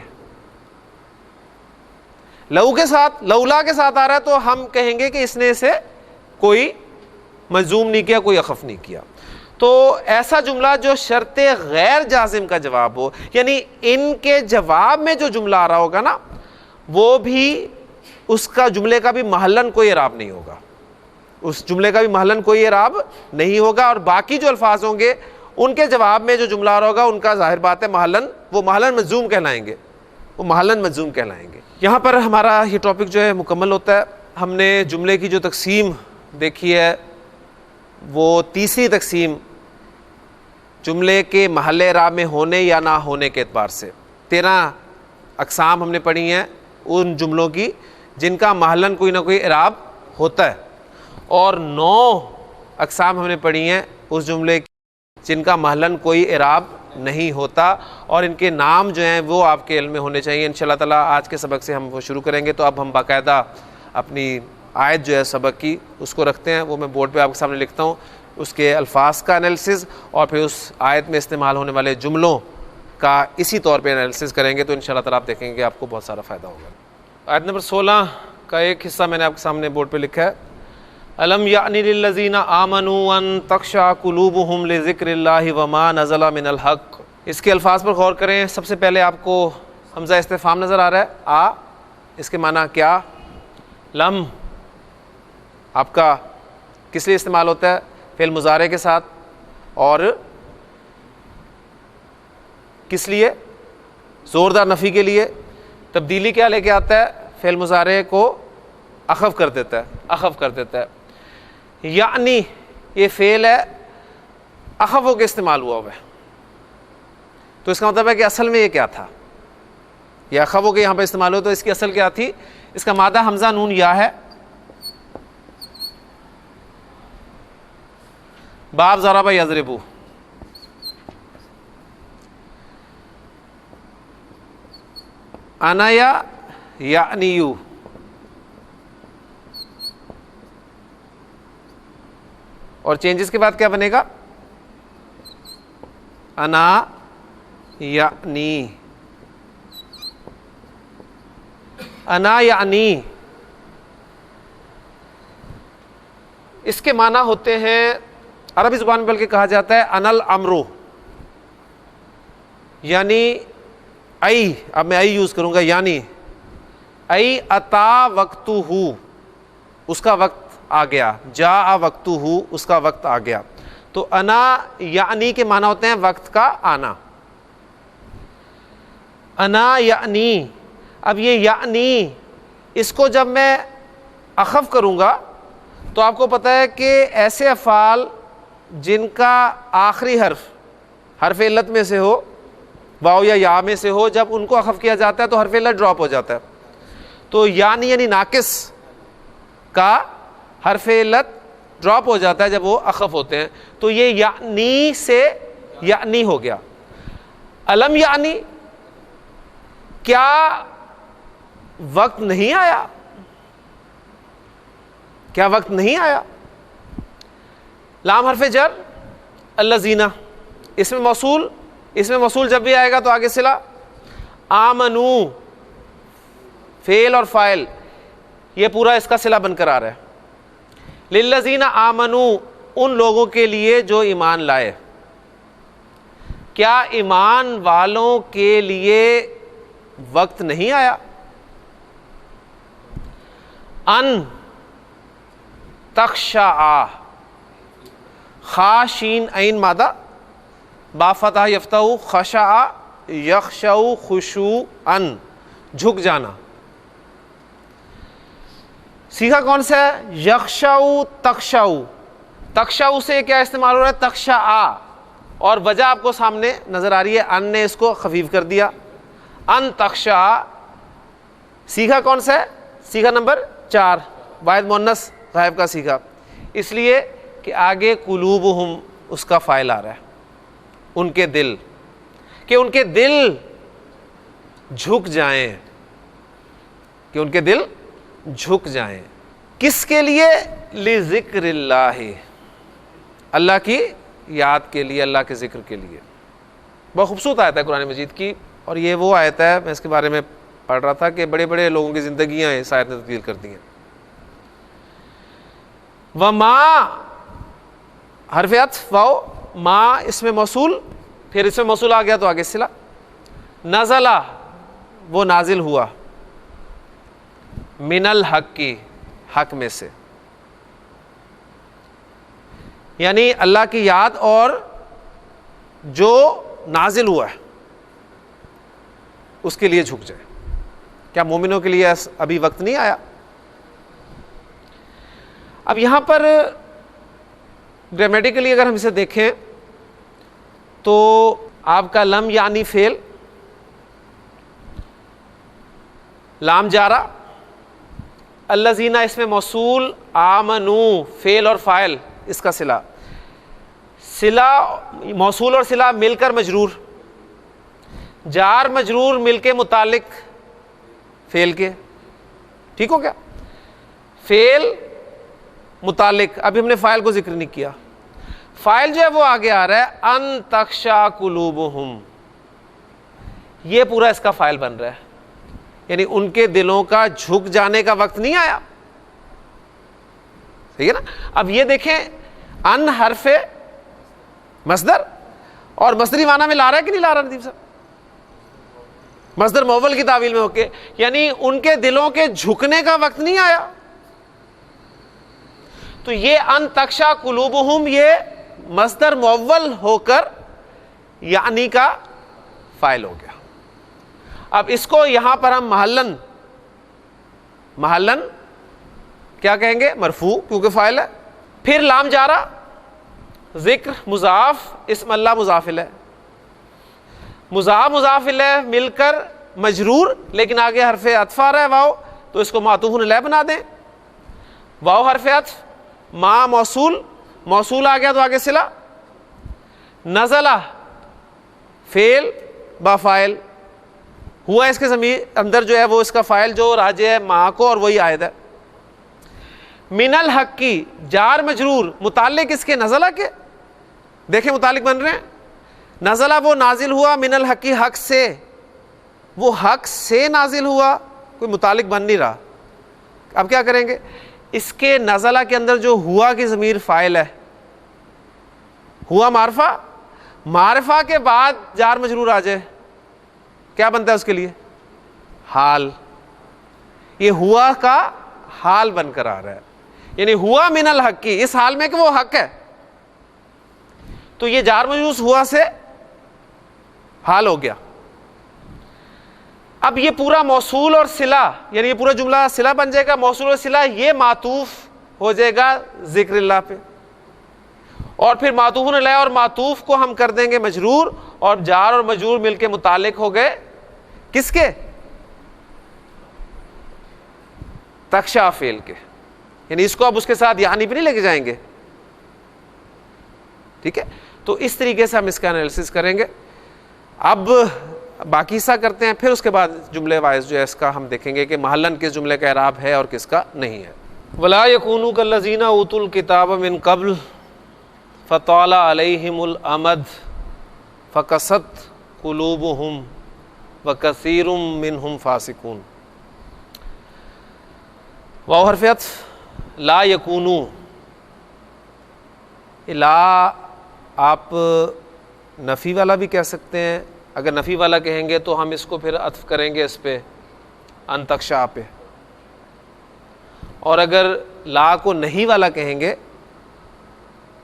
لو کے ساتھ، لولا کے ساتھ آ رہا ہے تو ہم کہیں گے کہ اس نے اسے کوئی مجزوم نہیں کیا، کوئی اخف نہیں کیا. تو ایسا جملہ جو شرط غیر جازم کا جواب ہو، یعنی ان کے جواب میں جو جملہ آ رہا ہوگا نا، وہ بھی اس کا جملے کا بھی محلن کوئی اعراب نہیں ہوگا، اس جملے کا بھی محلن کوئی اعراب نہیں ہوگا. اور باقی جو الفاظ ہوں گے ان کے جواب میں جو جملہ آ رہا ہوگا ان کا ظاہر بات ہے محلن، وہ محلن مجزوم کہلائیں گے، وہ محلن مجزوم کہلائیں گے. یہاں پر ہمارا یہ ٹاپک جو ہے مکمل ہوتا ہے. ہم نے جملے کی جو تقسیم دیکھی ہے وہ تیسری تقسیم جملے کے محل اعراب میں ہونے یا نہ ہونے کے اعتبار سے. 13 اقسام ہم نے پڑھی ہیں ان جملوں کی جن کا محلن کوئی نہ کوئی اعراب ہوتا ہے، اور 9 اقسام ہم نے پڑھی ہیں اس جملے کی جن کا محلن کوئی اعراب نہیں ہوتا، اور ان کے نام جو ہیں وہ آپ کے علم میں ہونے چاہیے. انشاءاللہ تعالیٰ آج کے سبق سے ہم وہ شروع کریں گے. تو اب ہم باقاعدہ اپنی آیت جو ہے سبق کی اس کو رکھتے ہیں، وہ میں بورڈ پہ آپ کے سامنے لکھتا ہوں، اس کے الفاظ کا انالیسز اور پھر اس آیت میں استعمال ہونے والے جملوں کا اسی طور پہ انالیسز کریں گے. تو انشاءاللہ تعالیٰ آپ دیکھیں گے کہ آپ کو بہت سارا فائدہ ہوگا. آیت نمبر 16 کا ایک حصہ میں نے آپ کے سامنے بورڈ پہ لکھا ہے، الم یعنی للذین آمنوا ان تخشع قلوبہم لذکر اللہ وما نزل من الحق. اس کے الفاظ پر غور کریں. سب سے پہلے آپ کو حمزہ استفہام نظر آ رہا ہے، اس کے معنی کیا؟ لم آپ کا کس لیے استعمال ہوتا ہے؟ فعل مضارع کے ساتھ. اور کس لیے؟ زوردار نفی کے لیے. تبدیلی کیا لے کے آتا ہے؟ فعل مضارع کو اخف کر دیتا ہے، اخف کر دیتا ہے. یعنی یہ فعل ہے اخف ہو کے استعمال ہوا ہے، تو اس کا مطلب ہے کہ اصل میں یہ کیا تھا؟ یہ اخف ہو کے یہاں پہ استعمال ہو تو اس کی اصل کیا تھی؟ اس کا مادہ حمزہ نون یا ہے. باب ضرب یضرب، انا یا یعنی یو. اور چینجز کے بعد کیا بنے گا؟ انا یعنی، انا یعنی. اس کے معنی ہوتے ہیں عربی زبان میں بلکہ کہا جاتا ہے انل امرو، یعنی ای، اب میں ای یوز کروں گا، یعنی ای اتا وقتہ، اس کا وقت آ گیا. جاء وقتہ، اس کا وقت آ گیا. تو انا یعنی کے معنی ہوتے ہیں وقت کا آنا. انا یعنی. اب یہ یعنی اس کو جب میں اخف کروں گا تو آپ کو پتہ ہے کہ ایسے افعال جن کا آخری حرف علت میں سے ہو، واو یا یا میں سے ہو، جب ان کو اخف کیا جاتا ہے تو حرف علت ڈراپ ہو جاتا ہے. تو یعنی ناقص کا حرف علت ڈراپ ہو جاتا ہے جب وہ اخف ہوتے ہیں. تو یہ یعنی سے یعنی ہو گیا. الم یعنی، کیا وقت نہیں آیا؟ کیا وقت نہیں آیا؟ لام حرف جر، الذین اس میں موصول، اس میں موصول جب بھی آئے گا تو آگے صلہ. آمنو فعل اور فاعل، یہ پورا اس کا صلہ بن کر آ رہا ہے. للذین آمنو، ان لوگوں کے لیے جو ایمان لائے. کیا ایمان والوں کے لیے وقت نہیں آیا؟ ان تخشع، خا شین عین مادہ، با فتح یفتح، خشع یخشع خشوعا، جھک جانا. سیکھا کون سا ہے؟ یخشع تخشع. تخشع سے کیا استعمال ہو رہا ہے؟ تخشع. اور وجہ آپ کو سامنے نظر آ رہی ہے، ان نے اس کو خفیف کر دیا. ان تخشع. سیکھا کون سا ہے؟ سیکھا نمبر 4، واحد مؤنث غائب کا سیکھا، اس لیے کہ آگے قلوبہم اس کا فاعل آ رہا ہے. ان کے دل، کہ ان کے دل جھک جائیں. کہ ان کے دل جھک جائیں. کس کے لیے؟ لذکر اللہ، اللہ کی یاد کے لیے، اللہ کے ذکر کے لیے. بہت خوبصورت آیت ہے قرآن مجید کی، اور یہ وہ آیت ہے، میں اس کے بارے میں پڑھ رہا تھا کہ بڑے بڑے لوگوں کی زندگیاں اس آیت نے تبدیل کر دی ہیں. وما حرف عطف واو، ما اس میں موصول، پھر اس میں موصول آ گیا تو آگے صلہ. نزلہ وہ نازل ہوا، من الحق کی، حق میں سے، یعنی اللہ کی یاد اور جو نازل ہوا ہے اس کے لیے جھک جائے. کیا مومنوں کے لیے ابھی وقت نہیں آیا؟ اب یہاں پر گرامیٹیکلی اگر ہم اسے دیکھیں تو آپ کا لم یعنی فعل، لام جارہ، الذین اس میں موصول، آمنو فعل اور فاعل اس کا صلہ، صلہ موصول اور صلہ مل کر مجرور، جار مجرور مل کے متعلق فعل کے. ٹھیک ہو گیا؟ فعل متعلق، ابھی ہم نے فاعل کو ذکر نہیں کیا. فاعل جو ہے وہ آگے آ رہا ہے، ان تخشع قلوبہم، یہ پورا اس کا فاعل بن رہا ہے، یعنی ان کے دلوں کا جھک جانے کا وقت نہیں آیا. صحیح ہے نا؟ اب یہ دیکھیں، ان حرف مصدر، اور مصدری معنی میں لا رہا ہے کہ نہیں لا رہا ندیم صاحب؟ مصدر مؤول کی تعویل میں ہو کے، یعنی ان کے دلوں کے جھکنے کا وقت نہیں آیا. تو یہ ان تخشع قلوبہم یہ مصدر مؤول ہو کر یعنی کا فاعل ہو گیا. اب اس کو یہاں پر ہم محلن کیا کہیں گے؟ مرفوع، کیونکہ فاعل ہے. پھر لام جارہ، ذکر مضاف، اسم اللہ مضاف الیہ، مضاف مضاف الیہ مل کر مجرور، لیکن آگے حرف عطف آ رہا ہے واو، تو اس کو معطوف علیہ بنا دیں. واو حرف عطف، ما موصول، موصول آ گیا تو آگے صلہ. نزلہ فعل با فاعل، ہوا اس کے ضمیر اندر جو ہے وہ اس کا فاعل جو راجع ہے ما کو، اور وہی عائد ہے. من الحق کی، جار مجرور متعلق اس کے نزلہ کے، دیکھیں متعلق بن رہے ہیں. نزلہ وہ نازل ہوا، من الحق کی، حق سے، وہ حق سے نازل ہوا، کوئی متعلق بن نہیں رہا. اب کیا کریں گے؟ اس کے نزلہ کے اندر جو ہوا کی ضمیر فاعل ہے، ہوا معرفہ، معرفہ کے بعد جار مجرور آ جائے، کیا بنتا ہے اس کے لیے؟ حال. یہ ہوا کا حال بن کر آ رہا ہے، یعنی ہوا من الحق کی، اس حال میں کہ وہ حق ہے. تو یہ جار مجرور ہوا سے حال ہو گیا. اب یہ پورا موصول اور صلہ، یعنی یہ پورا جملہ صلہ بن جائے گا، موصول اور صلہ یہ معطوف ہو جائے گا ذکر اللہ پہ، اور پھر معطوف علیہ اور معطوف کو ہم کر دیں گے مجرور، اور جار اور مجرور مل کے متعلق ہو گئے کس کے؟ تخشع فعل کے. یعنی اس کو اب اس کے ساتھ یعنی پہ نہیں لے کے جائیں گے. ٹھیک ہے؟ تو اس طریقے سے ہم اس کا انالیسس کریں گے. اب باقی حصہ کرتے ہیں، پھر اس کے بعد جملے وائز جو ہے اس کا ہم دیکھیں گے کہ محلن کس جملے کا اعراب ہے اور کس کا نہیں ہے. وَلَا يَكُونُوا كَالَّذِينَ أُوتُوا الْكِتَابَ مِن قَبْلُ فَطَالَ عَلَيْهِمُ الْأَمَدُ فَقَسَتْ قُلُوبُهُمْ وَكَثِيرٌ مِّنْهُمْ فَاسِقُونَ. واو حرف عطف، لا یکونو، لا آپ نفی والا بھی کہہ سکتے ہیں. اگر نفی والا کہیں گے تو ہم اس کو پھر عطف کریں گے اس پہ، ان تخشع پہ. اور اگر لا کو نہیں والا کہیں گے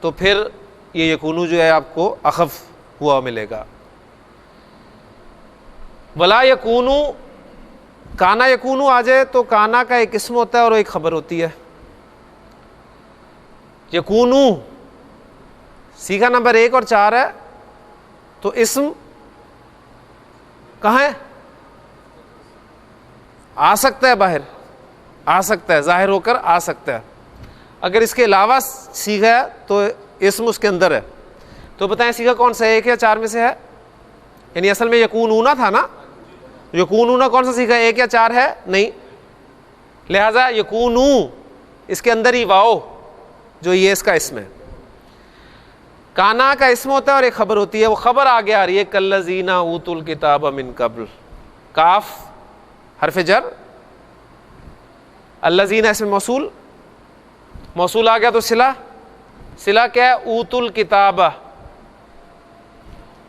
تو پھر یہ یکونو جو ہے آپ کو اخف ہوا ملے گا. ولا یکونو، کانا یکونو آ جائے تو کانا کا ایک اسم ہوتا ہے اور ایک خبر ہوتی ہے. یکونو صیغہ نمبر 1 اور 4 ہے تو اسم کہاں ہے؟ آ سکتا ہے، باہر آ سکتا ہے، ظاہر ہو کر آ سکتا ہے. اگر اس کے علاوہ صیغہ ہے تو اسم اس کے اندر ہے. تو بتائیں صیغہ کون سا ہے، 1 یا 4 میں سے ہے؟ یعنی اصل میں یکونونا تھا نا، یکونونا کون سا صیغہ ہے، 1 یا 4 ہے؟ نہیں، لہذا یکونو اس کے اندر ہی واؤ جو یہ اس کا اسم ہے. کانا کا اسم ہوتا ہے اور ایک خبر ہوتی ہے, وہ خبر آگے آ رہی ہے کالذین اوتوا الکتاب من قبل. کاف حرف جر, الذین اسم موصول, موصول آ گیا تو صلہ, صلہ کیا ہے اوتوا الکتاب,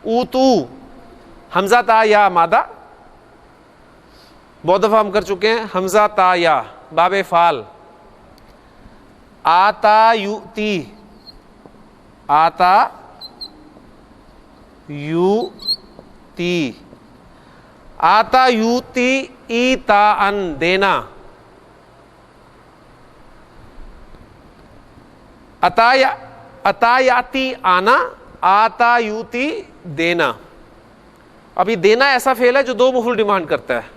اوتو حمزہ تا یا مادہ, بہت دفعہ ہم کر چکے ہیں, حمزہ تا یا باب فعال, آتا یؤتی, آتا یؤتی, آتا یؤتی ایتاءً دینا, عطا یاتی آنا, آتا یوتی دینا. اب یہ دینا ایسا فعل ہے جو دو مفعول ڈیمانڈ کرتا ہے.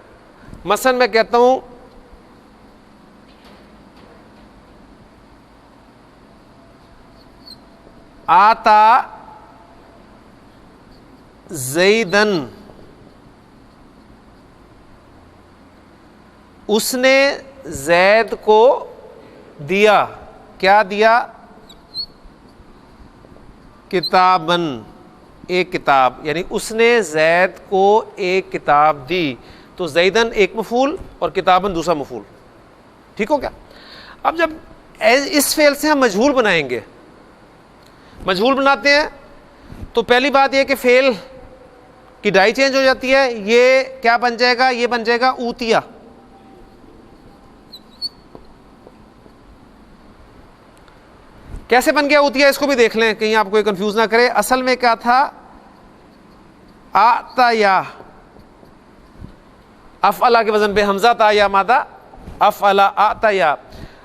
مثلا میں کہتا ہوں آتا زیدن, اس نے زید کو دیا, کیا دیا؟ کتابن, ایک کتاب, یعنی اس نے زید کو ایک کتاب دی. تو زیدن ایک مفعول اور کتابن دوسرا مفعول. ٹھیک ہو گیا؟ اب جب اس فعل سے ہم مجہول بنائیں گے, مجہول بناتے ہیں تو پہلی بات یہ کہ فعل کی ڈائی چینج ہو جاتی ہے. یہ کیا بن جائے گا؟ یہ بن جائے گا اوتیا. کیسے بن گیا اوتیا اس کو بھی دیکھ لیں کہیں آپ کوئی کنفیوز نہ کرے. اصل میں کیا تھا؟ آتا یا, افعلا کے وزن پہ حمزہ تا یا مادہ, افعلا آتا یا.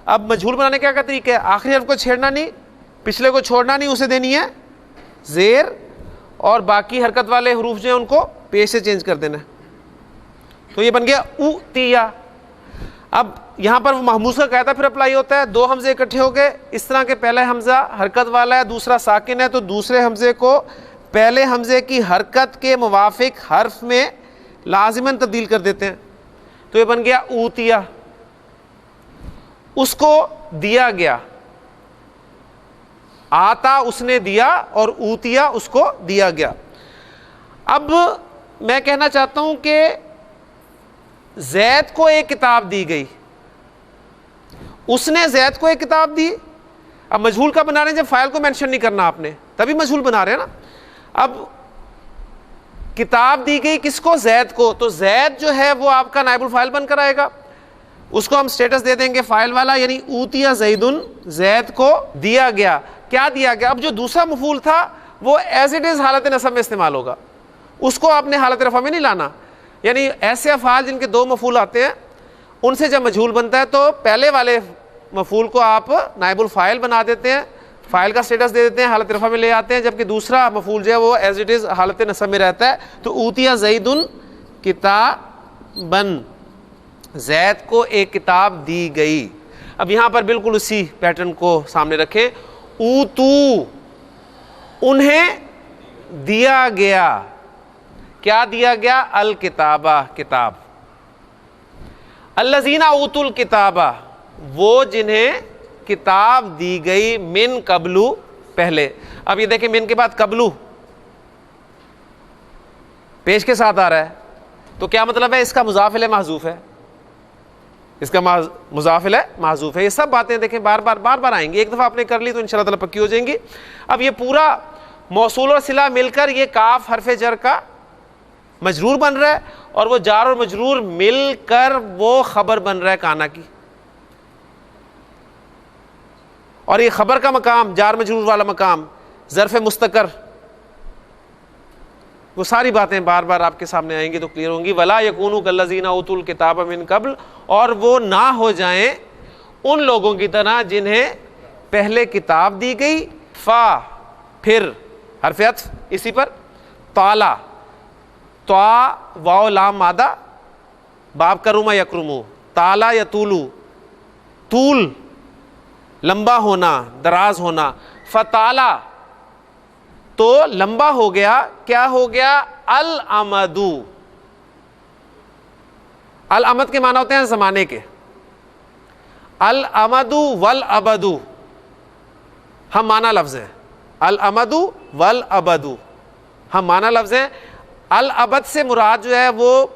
اب مجہول بنانے کا کیا طریقہ ہے؟ آخری حرف کو چھیڑنا نہیں, پچھلے کو چھوڑنا نہیں, اسے دینی ہے زیر, اور باقی حرکت والے حروف جو ہیں ان کو پیش سے چینج کر دینا. تو یہ بن گیا اوتیا. اب یہاں پر وہ محموز کا قاعدہ پھر اپلائی ہوتا ہے. دو حمزے اکٹھے ہو گئے, اس طرح کے پہلا حمزہ حرکت والا ہے, دوسرا ساکن ہے, تو دوسرے حمزے کو پہلے حمزے کی حرکت کے موافق حرف میں لازماً تبدیل کر دیتے ہیں. تو یہ بن گیا اوتیا. اس کو دیا گیا, آتا اس نے دیا, اور اوتیا اس کو دیا گیا. اب میں کہنا چاہتا ہوں کہ زید کو ایک کتاب دی گئی, اس نے زید کو ایک کتاب دی. اب مجہول کا بنا رہے ہیں جب فاعل کو مینشن نہیں کرنا آپ نے, تبھی مجہول بنا رہے ہیں نا. اب کتاب دی گئی کس کو؟ زید کو. تو زید جو ہے وہ آپ کا نائب الفاعل بن کر آئے گا, اس کو ہم سٹیٹس دے دیں گے فاعل والا, یعنی اوتیا زیدن, زید کو دیا گیا. کیا دیا گیا؟ اب جو دوسرا مفعول تھا وہ ایز اٹ از حالت نصب میں استعمال ہوگا, اس کو آپ نے حالت رفع میں نہیں لانا. یعنی ایسے افعال جن کے دو مفعول آتے ہیں ان سے جب مجہول بنتا ہے تو پہلے والے مفعول کو آپ نائب الفاعل بنا دیتے ہیں, فاعل کا سٹیٹس دے دیتے ہیں, حالت رفع میں لے آتے ہیں, جبکہ دوسرا مفعول جو ہے وہ ایز اٹ از حالت نصب میں رہتا ہے. تو اوتیا زیدن کتابن, زید کو ایک کتاب دی گئی. اب یہاں پر بالکل اسی پیٹرن کو سامنے رکھیں. اوتو انہیں دیا گیا, کیا دیا گیا؟ الکتابہ, کتاب. الذین اوتوا الکتابہ, وہ جنہیں کتاب دی گئی, من قبلو, پہلے. اب یہ دیکھیں من کے بعد قبلو پیش کے ساتھ آ رہا ہے, تو کیا مطلب ہے؟ اس کا مضاف الیہ محذوف ہے, اس کا مضاف الیہ محذوف ہے. یہ سب باتیں دیکھیں بار بار آئیں گی, ایک دفعہ آپ نے کر لی تو انشاءاللہ تعالی پکی ہو جائیں گی. اب یہ پورا موصول اور صلہ مل کر یہ کاف حرف جر کا مجرور بن رہا ہے, اور وہ جار اور مجرور مل کر وہ خبر بن رہا ہے کانا کی. اور یہ خبر کا مقام, جار مجرور والا مقام, ظرف مستقر, وہ ساری باتیں بار بار آپ کے سامنے آئیں گی تو کلیئر ہوں گی. وَلَا يَكُونُوا كَالَّذِينَ أُوتُوا الْكِتَابَ مِن قَبْلُ, اور وہ نہ ہو جائیں ان لوگوں کی طرح جنہیں پہلے کتاب دی گئی. فا پھر حرف عطف اسی پر, طالا, طا واو لام مادہ, باب کرما یکرمو, طالا یطولو, طول لمبا ہونا, دراز ہونا. فطالا تو لمبا ہو گیا, کیا ہو گیا؟ الامدو. الامد کے معنی ہوتے ہیں زمانے کے, الامد والابد ہم معنی لفظ ہیں، الامد والابد ہم معنی لفظ ہیں. الابد سے مراد جو ہے وہ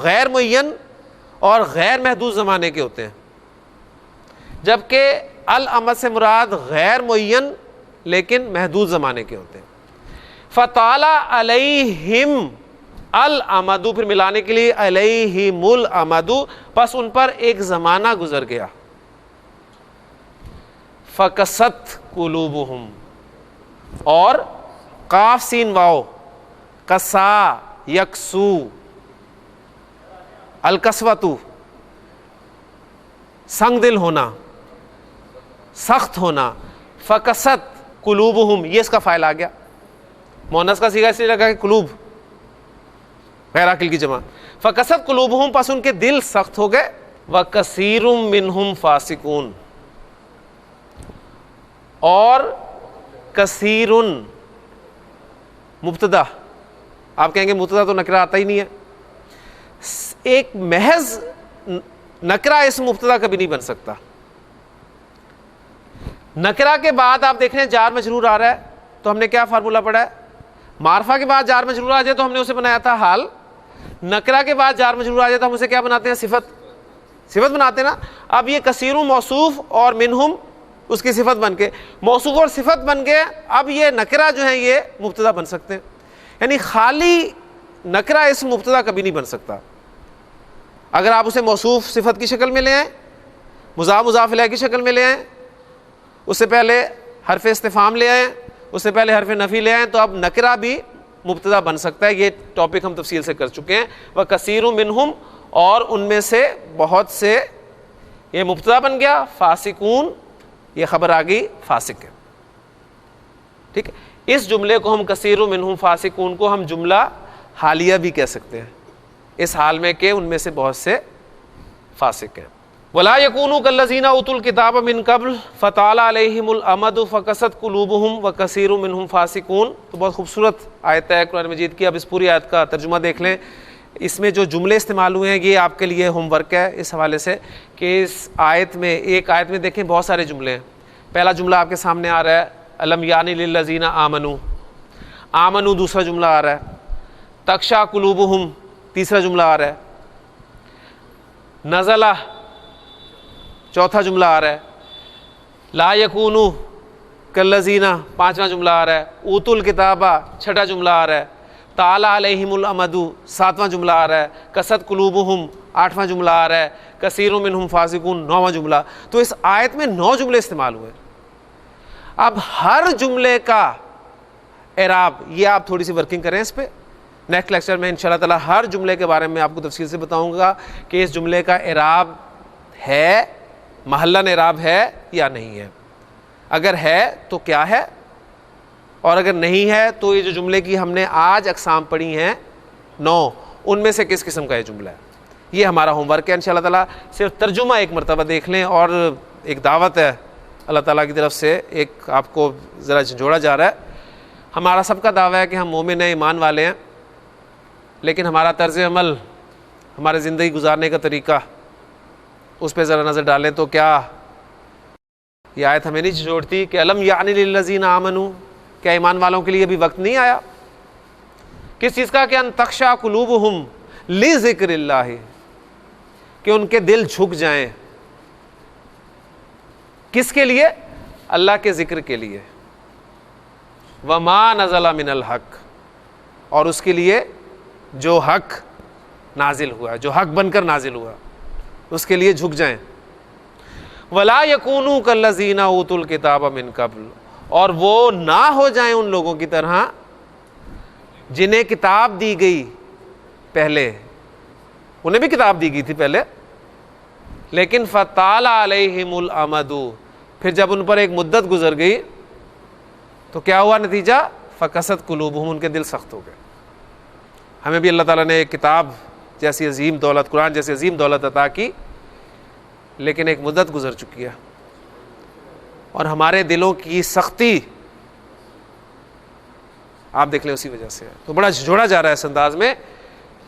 غیر معین اور غیر محدود زمانے کے ہوتے ہیں، جبکہ الامد سے مراد غیر معین لیکن محدود زمانے کے ہوتے ہیں. فطال علیہم الامد، پھر ملانے کے لیے علیہم الامد، پس ان پر ایک زمانہ گزر گیا. فکست قلوبہم، اور قاف سین واو، قسا یکسو، القسوۃ سنگ دل ہونا، سخت ہونا. فکست قلوبہم، یہ اس کا فاعل آ گیا، مؤنث کا صیغہ اس لیے لگا کہ قلوب غیر عاقل کی جمع. فکست قلوبہم، پس ان کے دل سخت ہو گئے. وکثیر منہم فاسقون، اور کثیر مبتدا، آپ کہیں گے مبتدا تو نکرہ آتا ہی نہیں ہے. ایک محض نکرہ اس مبتدا کبھی نہیں بن سکتا. نکرہ کے بعد آپ دیکھ رہے ہیں جار مجرور آ رہا ہے، تو ہم نے کیا فارمولہ پڑھا ہے؟ معرفہ کے بعد جار مجرور آ جائے تو ہم نے اسے بنایا تھا حال. نکرہ کے بعد جار مجرور آ جائے تو ہم اسے کیا بناتے ہیں؟ صفت بناتے ہیں نا. اب یہ کثیر موصوف اور منہم اس کی صفت بن کے، موصوف اور صفت بن گئے. اب یہ نکرہ جو ہیں یہ مبتدا بن سکتے ہیں، یعنی خالی نکرہ اس مبتدا کبھی نہیں بن سکتا. اگر آپ اسے موصوف صفت کی شکل میں لے آئیں، مضاف مضاف الیہ کی شکل میں لے آئیں، اس سے پہلے حرف استفہام لے آئیں، اس سے پہلے حرف نفی لے آئیں، تو اب نکرہ بھی مبتدا بن سکتا ہے. یہ ٹاپک ہم تفصیل سے کر چکے ہیں. وَكَثِيرٌ مِّنْهُمْ، اور ان میں سے بہت سے، یہ مبتدا بن گیا. فاسقون، یہ خبر آ گئی فاسق ہے. ٹھیک ہے، اس جملے کو ہم کثیر منہم فاسقون کو ہم جملہ حالیہ بھی کہہ سکتے ہیں، اس حال میں کہ ان میں سے بہت سے فاسق ہیں. ولا یکونوا کالذین اوتوا الکتاب من قبل فطال علیہم الامد فقست قلوبہم وکثیر منہم فاسقون. تو بہت خوبصورت آیت ہے قرآن مجید کی. اب اس پوری آیت کا ترجمہ دیکھ لیں. اس میں جو جملے استعمال ہوئے ہیں یہ آپ کے لیے ہوم ورک ہے اس حوالے سے کہ اس آیت میں، ایک آیت میں دیکھیں بہت سارے جملے ہیں. پہلا جملہ آپ کے سامنے آ رہا ہے الم یعنی للذین آمنوا، آمنوا دوسرا جملہ آ رہا ہے. تخشع قلوبہم تیسرا جملہ آ رہا ہے. نزلہ چوتھا جملہ آ رہا ہے. لا یکونوا کالذین پانچواں جملہ آ رہا ہے. اوتوا الکتاب چھٹا جملہ آ رہا ہے. طال علیہم الامد ساتواں جملہ آ رہا ہے. کست قلوبہم آٹھواں جملہ آ رہا ہے. کثیر منہم فاسقون نواں جملہ. تو اس آیت میں 9 جملے استعمال ہوئے. اب ہر جملے کا اعراب، یہ آپ تھوڑی سی ورکنگ کریں اس پہ. نیکسٹ لیکچر میں انشاءاللہ تعالی ہر جملے کے بارے میں آپ کو تفصیل سے بتاؤں گا کہ اس جملے کا اعراب ہے، محلن اعراب ہے یا نہیں ہے. اگر ہے تو کیا ہے، اور اگر نہیں ہے تو یہ جو جملے کی ہم نے آج اقسام پڑھی ہیں 9، ان میں سے کس قسم کا یہ جملہ ہے. یہ ہمارا ہوم ورک ہے انشاءاللہ تعالیٰ. صرف ترجمہ ایک مرتبہ دیکھ لیں، اور ایک دعوت ہے اللہ تعالیٰ کی طرف سے، ایک آپ کو ذرا جھنجھوڑا جا رہا ہے. ہمارا سب کا دعویٰ ہے کہ ہم مومن ہیں، ایمان والے ہیں، لیکن ہمارا طرز عمل، ہمارے زندگی گزارنے کا طریقہ، اس پہ ذرا نظر ڈالیں تو کیا یہ آیت ہمیں نہیں جھنجھوڑتی کہ الم یعنی للذین آمنوا، کیا ایمان والوں کے لیے ابھی وقت نہیں آیا کس چیز کا؟ کہ ان تخشع قلوبہم لذکر اللہ، کہ ان کے دل جھک جائیں. کس کے لیے؟ اللہ کے ذکر کے لیے. وما نزل من الحق، اور اس کے لیے جو حق نازل ہوا، جو حق بن کر نازل ہوا، اس کے لیے جھک جائیں. ولا یکونوا کالذین اوتوا الکتاب من قبل، اور وہ نہ ہو جائیں ان لوگوں کی طرح جنہیں کتاب دی گئی پہلے. انہیں بھی کتاب دی گئی تھی پہلے، لیکن فطال علیہم الامد، پھر جب ان پر ایک مدت گزر گئی تو کیا ہوا نتیجہ؟ فقست قلوبہم، ان کے دل سخت ہو گئے. ہمیں بھی اللہ تعالیٰ نے ایک کتاب جیسی عظیم دولت، قرآن جیسی عظیم دولت عطا کی، لیکن ایک مدت گزر چکی ہے اور ہمارے دلوں کی سختی آپ دیکھ لیں اسی وجہ سے ہے. تو بڑا جھنجھوڑا جا رہا ہے اس انداز میں.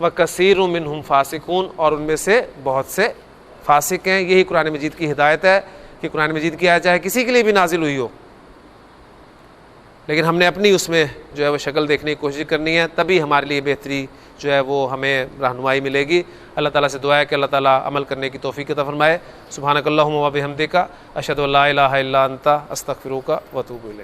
وَكَثِيرٌ مِّنْهُمْ فَاسِقُونَ، اور ان میں سے بہت سے فاسق ہیں. یہی قرآن مجید کی ہدایت ہے کہ قرآن مجید کی آیت چاہے کسی کے لیے بھی نازل ہوئی ہو، لیکن ہم نے اپنی اس میں جو ہے وہ شکل دیکھنے کی کوشش کرنی ہے، تبھی ہمارے لیے بہتری جو ہے وہ ہمیں رہنمائی ملے گی. اللہ تعالیٰ سے دعا ہے کہ اللہ تعالیٰ عمل کرنے کی توفیق عطا فرمائے. سبحانک اللہم و بحمدک، اشہد ان لا الہ الا انت، استغفرک و اتوب الیک.